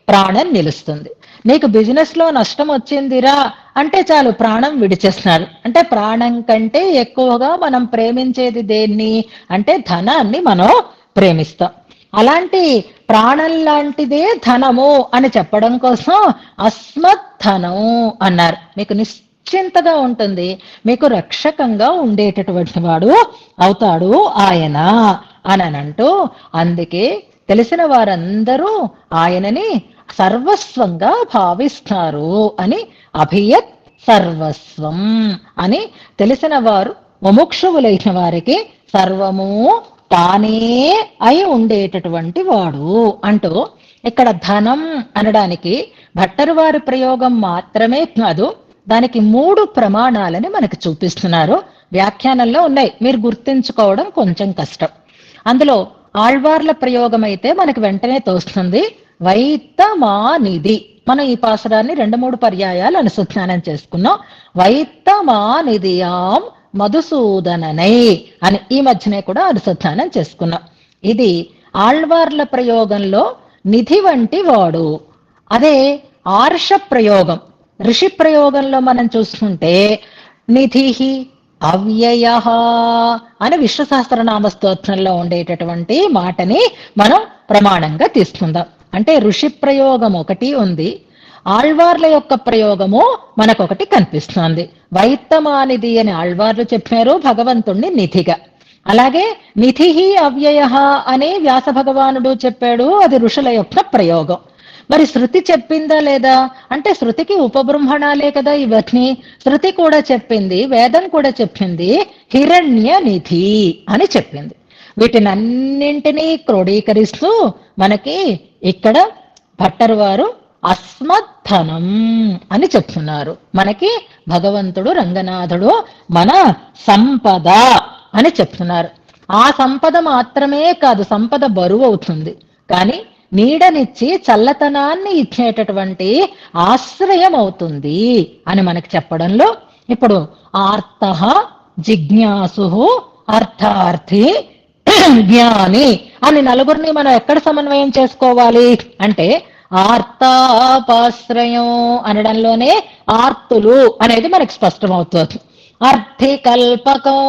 Speaker 1: ప్రాణం నిలుస్తుంది. నీకు బిజినెస్ లో నష్టం వచ్చిందిరా అంటే చాలు ప్రాణం విడిచేస్తున్నారు. అంటే ప్రాణం కంటే ఎక్కువగా మనం ప్రేమించేది దేన్ని అంటే ధనాన్ని మనం ప్రేమిస్తాం. అలాంటి ప్రాణం లాంటిదే ధనము అని చెప్పడం కోసం అస్మద్ధనం అన్నారు. మీకు నిశ్చింతగా ఉంటుంది, మీకు రక్షకంగా ఉండేటటువంటి వాడు అవుతాడు ఆయన అనంటూ, అందుకే తెలిసిన వారందరూ ఆయనని సర్వస్వంగా భావిస్తారు అని అభియత్ సర్వస్వం అని తెలిసిన వారు ముముక్షువులైన వారికి సర్వము తానే అయి ఉండేటటువంటి వాడు అంటూ ఇక్కడ ధనం అనడానికి భట్టరు వారి ప్రయోగం మాత్రమే కాదు, దానికి 3 ప్రమాణాలని మనకు చూపిస్తున్నారు. వ్యాఖ్యానంలో ఉన్నాయి, మీరు గుర్తించుకోవడం కొంచెం కష్టం. అందులో ఆళ్వార్ల ప్రయోగం అయితే మనకు వెంటనే తోస్తుంది. వైత్తమానిధి, మనం ఈ పాసురాన్ని 2-3 పర్యాయాలు అనుసంధానం చేసుకున్నాం. వైత్తమానిధియాం మధుసూదననై అని ఈ మధ్యనే కూడా అనుసంధానం చేసుకున్నాం. ఇది ఆళ్వార్ల ప్రయోగంలో నిధి వంటి వాడు. అదే ఆర్ష ప్రయోగం ఋషి ప్రయోగంలో మనం చూసుకుంటే నిధి అవ్యయ అని విష్ణు సహస్రనామ స్తోత్రంలో ఉండేటటువంటి మాటని మనం ప్రమాణంగా తీసుకుందాం. అంటే ఋషి ప్రయోగం ఒకటి ఉంది, ఆళ్వార్ల యొక్క ప్రయోగము మనకొకటి కనిపిస్తోంది. వైత్తమానిధి అని ఆళ్వార్లు చెప్పారు భగవంతుణ్ణి నిధిగా. అలాగే నిధి అవ్యయ అని వ్యాస భగవానుడు చెప్పాడు, అది ఋషుల యొక్క ప్రయోగం. మరి శృతి చెప్పిందా లేదా అంటే శృతికి ఉపబృంహణాలే కదా ఇవన్నీ. శృతి కూడా చెప్పింది, వేదం కూడా చెప్పింది హిరణ్య నిధి అని చెప్పింది. వీటినన్నింటినీ క్రోడీకరిస్తూ మనకి ఇక్కడ భట్టరు వారు అస్మద్ధనం అని చెప్తున్నారు. మనకి భగవంతుడు రంగనాథుడు మన సంపద అని చెప్తున్నారు. ఆ సంపద మాత్రమే కాదు, సంపద బరువు అవుతుంది కానీ నీడనిచ్చి చల్లతనాన్ని ఇచ్చేటటువంటి ఆశ్రయం అవుతుంది అని మనకి చెప్పడంలో ఇప్పుడు ఆర్తః జిజ్ఞాసు అర్థార్థి జ్ఞాని అని నలుగురిని మనం ఎక్కడ సమన్వయం చేసుకోవాలి అంటే ఆర్తాపాశ్రయం అనడంలోనే ఆర్తులు అనేది మనకి స్పష్టమవుతుంది. అర్థి కల్పకం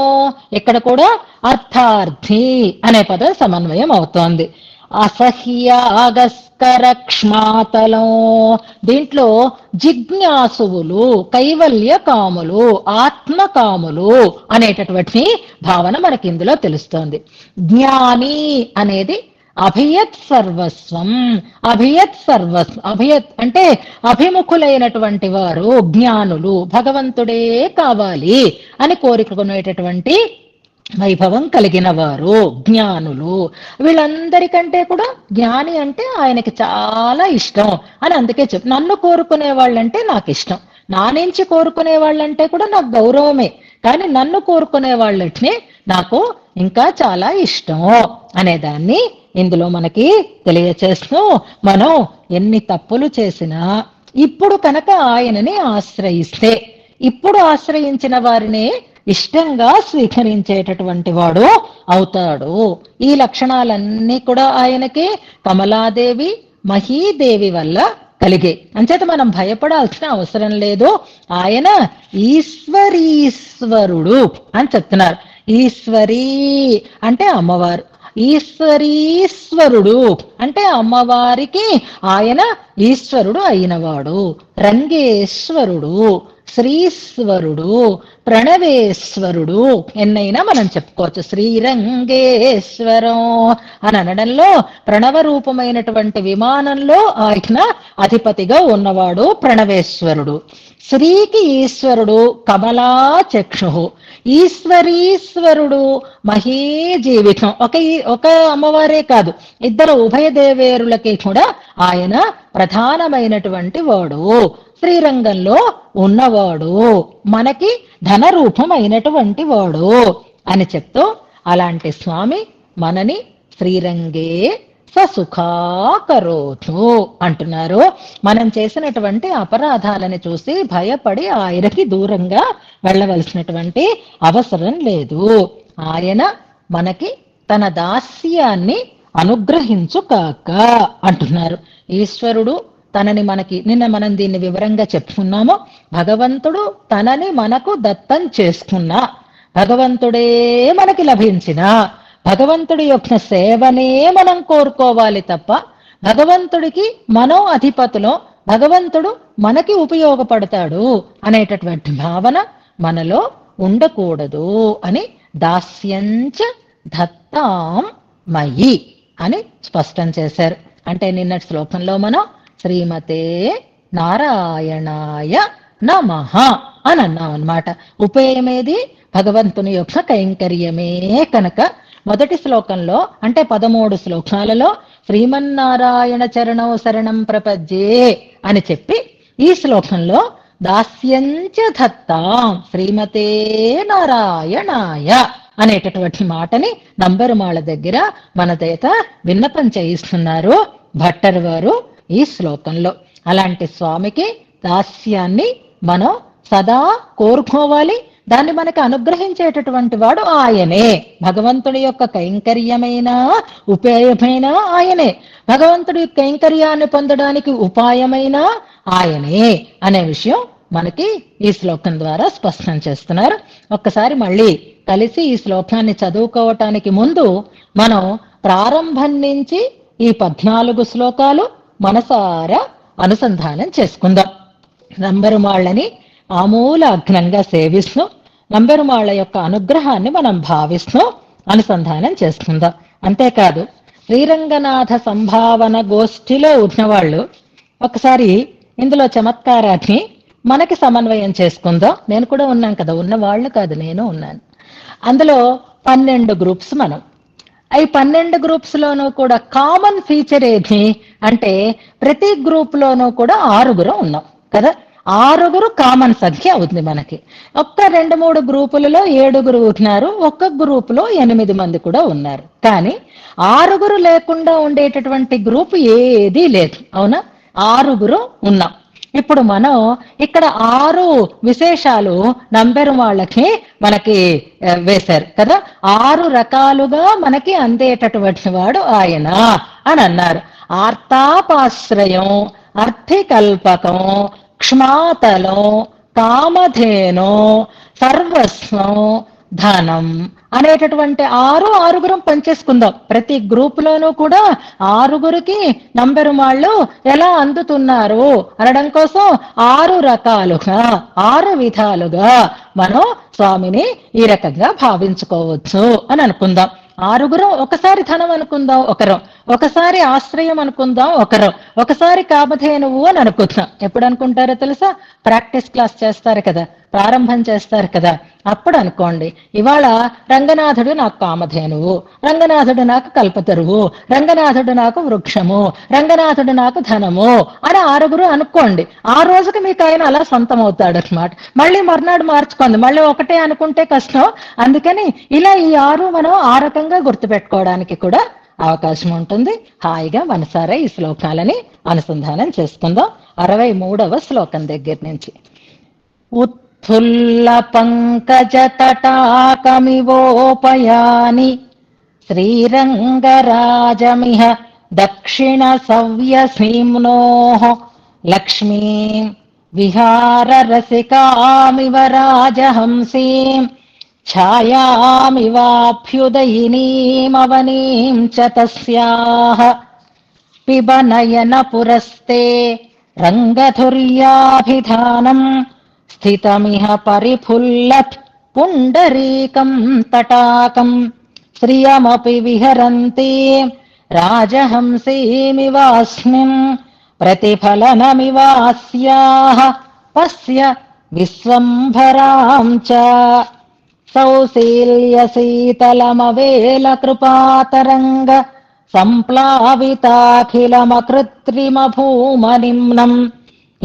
Speaker 1: ఇక్కడ కూడా అర్థార్థి అనే పదం సమన్వయం అవుతోంది. అసహ్యాగస్కర క్ష్మాతలం దీంట్లో జిజ్ఞాసువులు, కైవల్య కాములు, ఆత్మకాములు అనేటటువంటి భావన మనకి ఇందులో తెలుస్తోంది. జ్ఞాని అనేది అభియత్ సర్వస్వం, అభియత్ సర్వస్వం, అభియత్ అంటే అభిముఖులైనటువంటి వారు, జ్ఞానులు, భగవంతుడే కావాలి అని కోరుకునేటటువంటి వైభవం కలిగిన వారు జ్ఞానులు. వీళ్ళందరికంటే కూడా జ్ఞాని అంటే ఆయనకి చాలా ఇష్టం అని అందుకే నన్ను కోరుకునే వాళ్ళంటే నాకు ఇష్టం, నా నుంచి కోరుకునే వాళ్ళంటే కూడా నాకు గౌరవమే, కానీ నన్ను కోరుకునే వాళ్ళని నాకు ఇంకా చాలా ఇష్టం అనేదాన్ని ఇందులో మనకి తెలియచేస్తూ, మనం ఎన్ని తప్పులు చేసినా ఇప్పుడు కనుక ఆయనని ఆశ్రయిస్తే, ఇప్పుడు ఆశ్రయించిన వారిని ఇష్టంగా స్వీకరించేటటువంటి వాడు అవుతాడు. ఈ లక్షణాలన్నీ కూడా ఆయనకి కమలాదేవి మహీదేవి వల్ల కలిగే. అంచేత మనం భయపడాల్సిన అవసరం లేదు. ఆయన ఈశ్వరీశ్వరుడు అని చెప్తున్నారు. ఈశ్వరీ అంటే అమ్మవారు, ఈశ్వరీశ్వరుడు అంటే అమ్మవారికి ఆయన ఈశ్వరుడు అయినవాడు. రంగేశ్వరుడు, శ్రీశ్వరుడు, ప్రణవేశ్వరుడు ఎన్నైనా మనం చెప్పుకోవచ్చు. శ్రీరంగేశ్వరం అని అనడంలో ప్రణవ రూపమైనటువంటి విమానంలో ఆయన అధిపతిగా ఉన్నవాడు ప్రణవేశ్వరుడు. శ్రీకి ఈశ్వరుడు కమలా చక్షు, ఈశ్వరీశ్వరుడు మహీ జీవితం. ఒక అమ్మవారే కాదు, ఇద్దరు ఉభయ దేవేరులకి కూడా ఆయన ప్రధానమైనటువంటి వాడు, శ్రీరంగంలో ఉన్నవాడు, మనకి ధనరూపమైనటువంటి వాడు అని చెప్తూ అలాంటి స్వామి మనని శ్రీరంగే ససుఖాకరోతు అంటున్నారు. మనం చేసినటువంటి అపరాధాలని చూసి భయపడి ఆయనకి దూరంగా వెళ్ళవలసినటువంటి అవసరం లేదు. ఆయన మనకి తన దాస్యాన్ని అనుగ్రహించుకాక అంటున్నారు. ఈశ్వరుడు తనని మనకి, నిన్న మనం దీన్ని వివరంగా చెప్పుకున్నాము. భగవంతుడు తనని మనకు దత్తం చేసుకున్నా, భగవంతుడే మనకి లభించిన, భగవంతుడి యొక్క సేవనే మనం కోరుకోవాలి తప్ప భగవంతుడికి మనం అధిపతులో, భగవంతుడు మనకి ఉపయోగపడతాడు అనేటటువంటి భావన మనలో ఉండకూడదు అని దాస్యంచ దత్తాం మయి అని స్పష్టం చేశారు. అంటే నిన్నటి శ్లోకంలో మనం శ్రీమతే నారాయణాయ నమః అని అన్నాం అన్నమాట. ఉపేయమేది భగవంతుని యొక్క కైంకర్యమే కనుక మొదటి శ్లోకంలో అంటే 13 శ్లోకాలలో శ్రీమన్నారాయణ చరణం శరణం ప్రపద్యే అని చెప్పి ఈ శ్లోకంలో దాస్యంచ దత్తాం శ్రీమతే నారాయణాయ అనేటటువంటి మాటని నంబరుమాళ దగ్గర మన చేత విన్నపం చేయిస్తున్నారు భట్టర్ వారు ఈ శ్లోకంలో. అలాంటి స్వామికి దాస్యాన్ని మనం సదా కోరుకోవాలి. దాన్ని మనకు అనుగ్రహించేటటువంటి వాడు ఆయనే. భగవంతుడి యొక్క కైంకర్యమైన ఉపేయమైన ఆయనే, భగవంతుడి కైంకర్యాన్ని పొందడానికి ఉపాయమైన ఆయనే అనే విషయం మనకి ఈ శ్లోకం ద్వారా స్పష్టం చేస్తున్నారు. ఒక్కసారి మళ్ళీ కలిసి ఈ శ్లోకాన్ని చదువుకోవటానికి ముందు మనం ప్రారంభం నుంచి ఈ 14 శ్లోకాలు మనసారా అనుసంధానం చేసుకుందాం. నంబరుమాళ్ళని ఆమూలాగ్నంగా సేవిస్తూ నంబెరుమాళ్ల యొక్క అనుగ్రహాన్ని మనం భావిస్తూ అనుసంధానం చేసుకుందాం. అంతేకాదు శ్రీరంగనాథ సంభావన గోష్ఠిలో ఉన్నవాళ్ళు ఒకసారి ఇందులో చమత్కారాన్ని మనకి సమన్వయం చేసుకుందాం. నేను కూడా ఉన్నాను కదా, ఉన్న వాళ్ళు కాదు, నేను ఉన్నాను. అందులో 12 గ్రూప్స్ మనం. ఈ 12 గ్రూప్స్ లోనూ కూడా కామన్ ఫీచర్ ఏది అంటే ప్రతి గ్రూప్ లోనూ కూడా 6 ఉన్నాం కదా. 6 కామన్ సంఖ్య అవుతుంది మనకి. ఒక్క 2-3 గ్రూపులలో 7 ఉన్నారు, ఒక్క గ్రూప్ లో 8 మంది కూడా ఉన్నారు. కానీ 6 లేకుండా ఉండేటటువంటి గ్రూప్ ఏదీ లేదు, అవునా? 6 ఉన్నాం. ఇప్పుడు మనం ఇక్కడ 6 విశేషాలు నంబెరుమాళ్ళకి మనకి వేశారు కదా. 6 రకాలుగా మనకి అందేటటువంటి వాడు ఆయన అని అన్నారు. ఆర్తాపాశ్రయం, అర్థికల్పకం, క్ష్మాతలం, కామధేను, సర్వస్వం, ధనం అనేటటువంటి 6 పనిచేసుకుందాం. ప్రతి గ్రూప్ లోనూ కూడా 6 నంబెరుమాళ్ళు ఎలా అందుతున్నారు అనడం కోసం 6 రకాలుగా 6 విధాలుగా మనం స్వామిని ఈ రకంగా భావించుకోవచ్చు అని అనుకుందాం. 6 ఒకసారి ధనం అనుకుందాం ఒకరం, ఒకసారి ఆశ్రయం అనుకుందాం ఒకరం, ఒకసారి కామధేనువు అని అనుకుందాం. ఎప్పుడు అనుకుంటారో తెలుసా? ప్రాక్టీస్ క్లాస్ చేస్తారు కదా, ప్రారంభం చేస్తారు కదా, అప్పుడు అనుకోండి. ఇవాళ రంగనాథుడు నాకు కామధేనువు, రంగనాథుడు నాకు కల్పతరువు, రంగనాథుడు నాకు వృక్షము, రంగనాథుడు నాకు ధనము అని 6 అనుకోండి. ఆ రోజుకి మీకు ఆయన అలా సొంతం అవుతాడు అనమాట. మళ్ళీ మర్నాడు మార్చుకోండి, మళ్ళీ ఒకటే అనుకుంటే కష్టం. అందుకని ఇలా ఈ 6 మనం ఆ రకంగా గుర్తుపెట్టుకోవడానికి కూడా అవకాశం ఉంటుంది. హాయిగా మనసారా ఈ శ్లోకాలని అనుసంధానం చేసుకుందాం. 63వ శ్లోకం దగ్గర నుంచి. ఉత్ఫుల్ల పంకజ తటాకమివోపయాని श्रीरङ्गराजमिह दक्षिणसव्यसीम्नोः लक्ष्मीम् विहाररसिकामिव राजहंसीम् छायामिवाभ्युदयिनीमवनीम् च तस्याः पिबनयनपुरस्ते रङ्गधुर्याभिधानम् स्थितमिह परिफुल्लत् पुण्डरीकम् तटाकम् श्रियमपि विहरन्ति राजहंसीमिवास्मिन् प्रतिफलनमिवास्याः पश्य विश्वम्भराम् च सौशील्यशीतलमवेलकृपातरङ्ग सम्प्लाविताखिलमकृत्रिमभूमनिम्नम्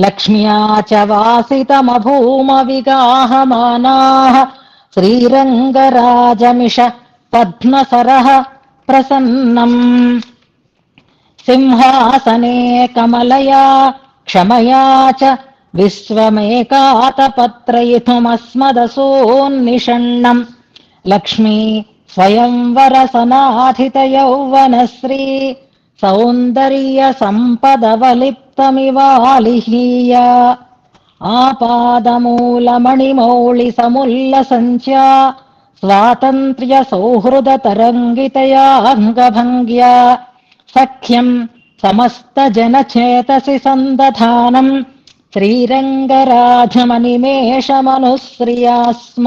Speaker 1: लक्ष्म्या च वासितमभूमविगाहमानाः श्रीरङ्गराजमिष पद्मसरः प्रसन्नम् सिंहासने कमलया क्षमया च विश्वमेकातपत्रयितुमस्मदसोन्निषण्णम् लक्ष्मी स्वयंवरसनाधितयौवनश्री सौन्दर्यसम्पदवलिप्तमिवालिहीय आपादमूलमणिमौलिसमुल्लसञ्च्या स्वातन्त्र्यसौहृदतरङ्गितयाङ्गभङ्ग्या सख्यम् समस्तजनचेतसि सन्दधानम् श्रीरङ्गराजमनिमेषमनुश्रिया स्म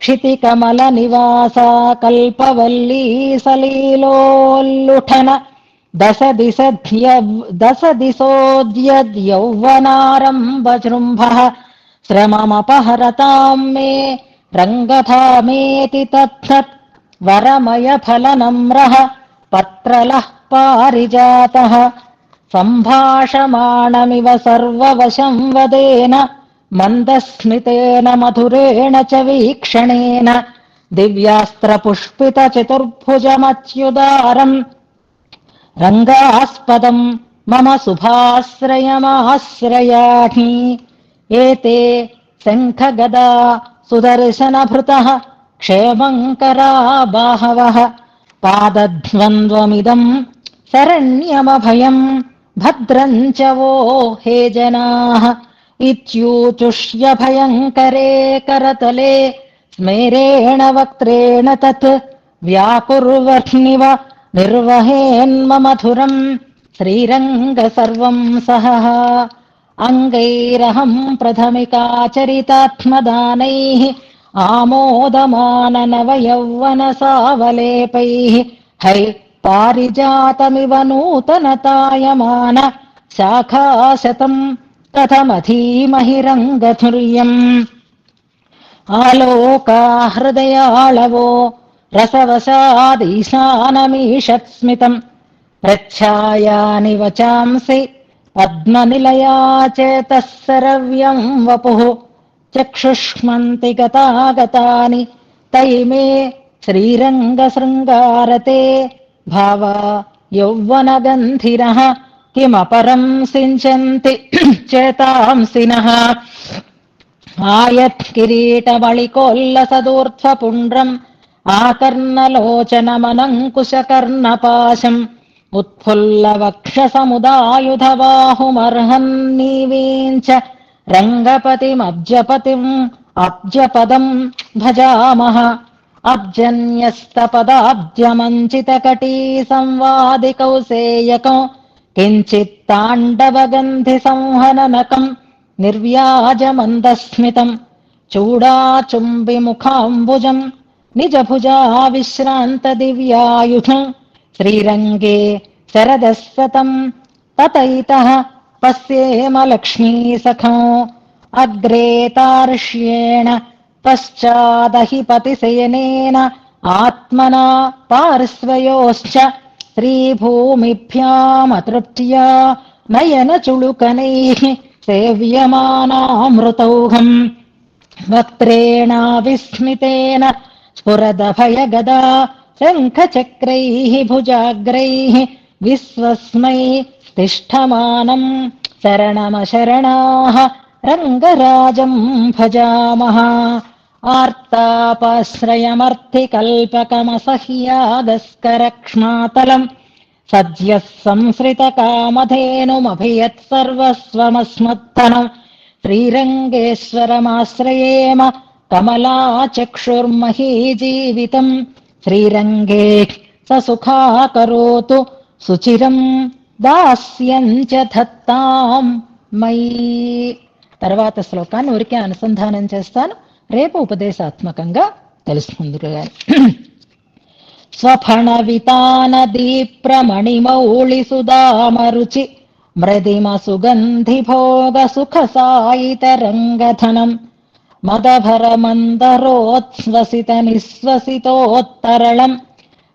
Speaker 1: क्षितिकमलनिवासा कल्पवल्ली सलीलोल्लुठन दशदिशोऽद्यद्यौवनारम्भजृम्भः श्रममपहरताम् मे रङ्गधामेति तत्थत् वरमयफलनम्रः पत्रलः पारिजातः सम्भाषमाणमिव सर्ववशं वदेन मन्दस्मितेन मधुरेण च वीक्षणेन दिव्यास्त्रपुष्पितचतुर्भुजमच्युदारम् रङ्गास्पदम् मम शुभाश्रयमाश्रयाणि एते शङ्खगदा सुदर्शनभृतः क्षेमङ्करा बाहवः पादद्वन्द्वमिदम् शरण्यमभयम् भद्रम् च वो हे जनाः इत्यूचुष्य भयङ्करे करतले स्मेरेण वक्त्रेण तत् व्याकुर्वह्निव निर्वहेन्ममधुरम् श्रीरङ्गसर्वम् सहः अङ्गैरहम् प्रथमिकाचरितात्मदानैः आमोदमाननवयौवनसावलेपैः है पारिजातमिव नूतनतायमान शाखाशतम् कथमधीमहि रङ्गधुर्यम् आलोका हृदयाळवो रसवशादीशानमीषत्स्मितम् प्रच्छायानि वचांसि पद्मनिलया चेतः सरव्यम् वपुः चक्षुष्मन्ति गतागतानि तैमे श्रीरङ्गशृङ्गारते भावा यौवनगन्धिरः किमपरम् सिञ्चन्ति चेतांसिनः आयत्किरीटबलिकोल्लसदूर्ध्वपुण्ड्रम् आकर्णलोचनमनङ्कुशकर्णपाशम् उत्फुल्लवक्षसमुदायुधबाहुमर्हन्नीवीञ्च रङ्गपतिमब्जपतिम् अब्जपदम् भजामः अब्जन्यस्तपदाब्जमञ्चितकटी संवादिकौसेयकौ किञ्चित्ताण्डवगन्धिसंहननकम् निर्व्याजमन्दस्मितम् चूडाचुम्बिमुखाम्बुजम् निजभुजा विश्रान्तदिव्यायुधम् श्रीरङ्गे शरदस्वतम् ततैतः पश्येम लक्ष्मीसखौ अग्रे तार्ष्येण पश्चादहिपतिशयनेन आत्मना पार्श्वयोश्च श्रीभूमिभ्यामतृप्त्या नयनचुलुकनैः सेव्यमानामृतौघम् वक्त्रेणाविस्मितेन स्फुरदभयगदा शङ्खचक्रैः भुजाग्रैः विश्वस्मै तिष्ठमानम् शरणमशरणाः रङ्गराजम् भजामः ఆర్తాపాశ్రయమర్థికల్పకమసహ్యాగస్కరక్ష్మాతలం సద్యః సంసృతకామధేనుమభియత్ సర్వస్వమస్మత్తనం శ్రీరంగేశ్వరమాశ్రయేమ కమలాచక్షుర్మహీజీవితం శ్రీరంగే సుఖాకరోతు సుచిరం దాస్యం చ ధత్తాం మయి. తర్వాత శ్లోకాన్ని ఊరికే అనుసంధానం చేస్తాను, రేపు ఉపదేశాత్మకంగా తెలుసుకుందురుగా. స్వఫణవితానదీప్రమణిమౌళి సుధామరుచి మృదిమ సుగంధి భోగ సుఖ సాయితరంగధనం మదభర మందరోత్స్వసిత నిశ్వసితోత్తరళం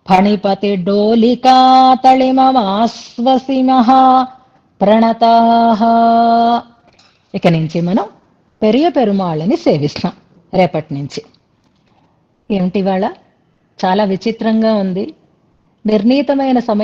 Speaker 1: ఫణిపతి డోలికాతళిమమాస్వసి మహా ప్రణతాః. ఇక నుంచి మనం పెరియ పెరుమాళ్ళని సేవిస్తాం రేపటి నుంచి. ఏమిటి వాళ్ళ చాలా విచిత్రంగా ఉంది. నిర్ణీతమైన సమయం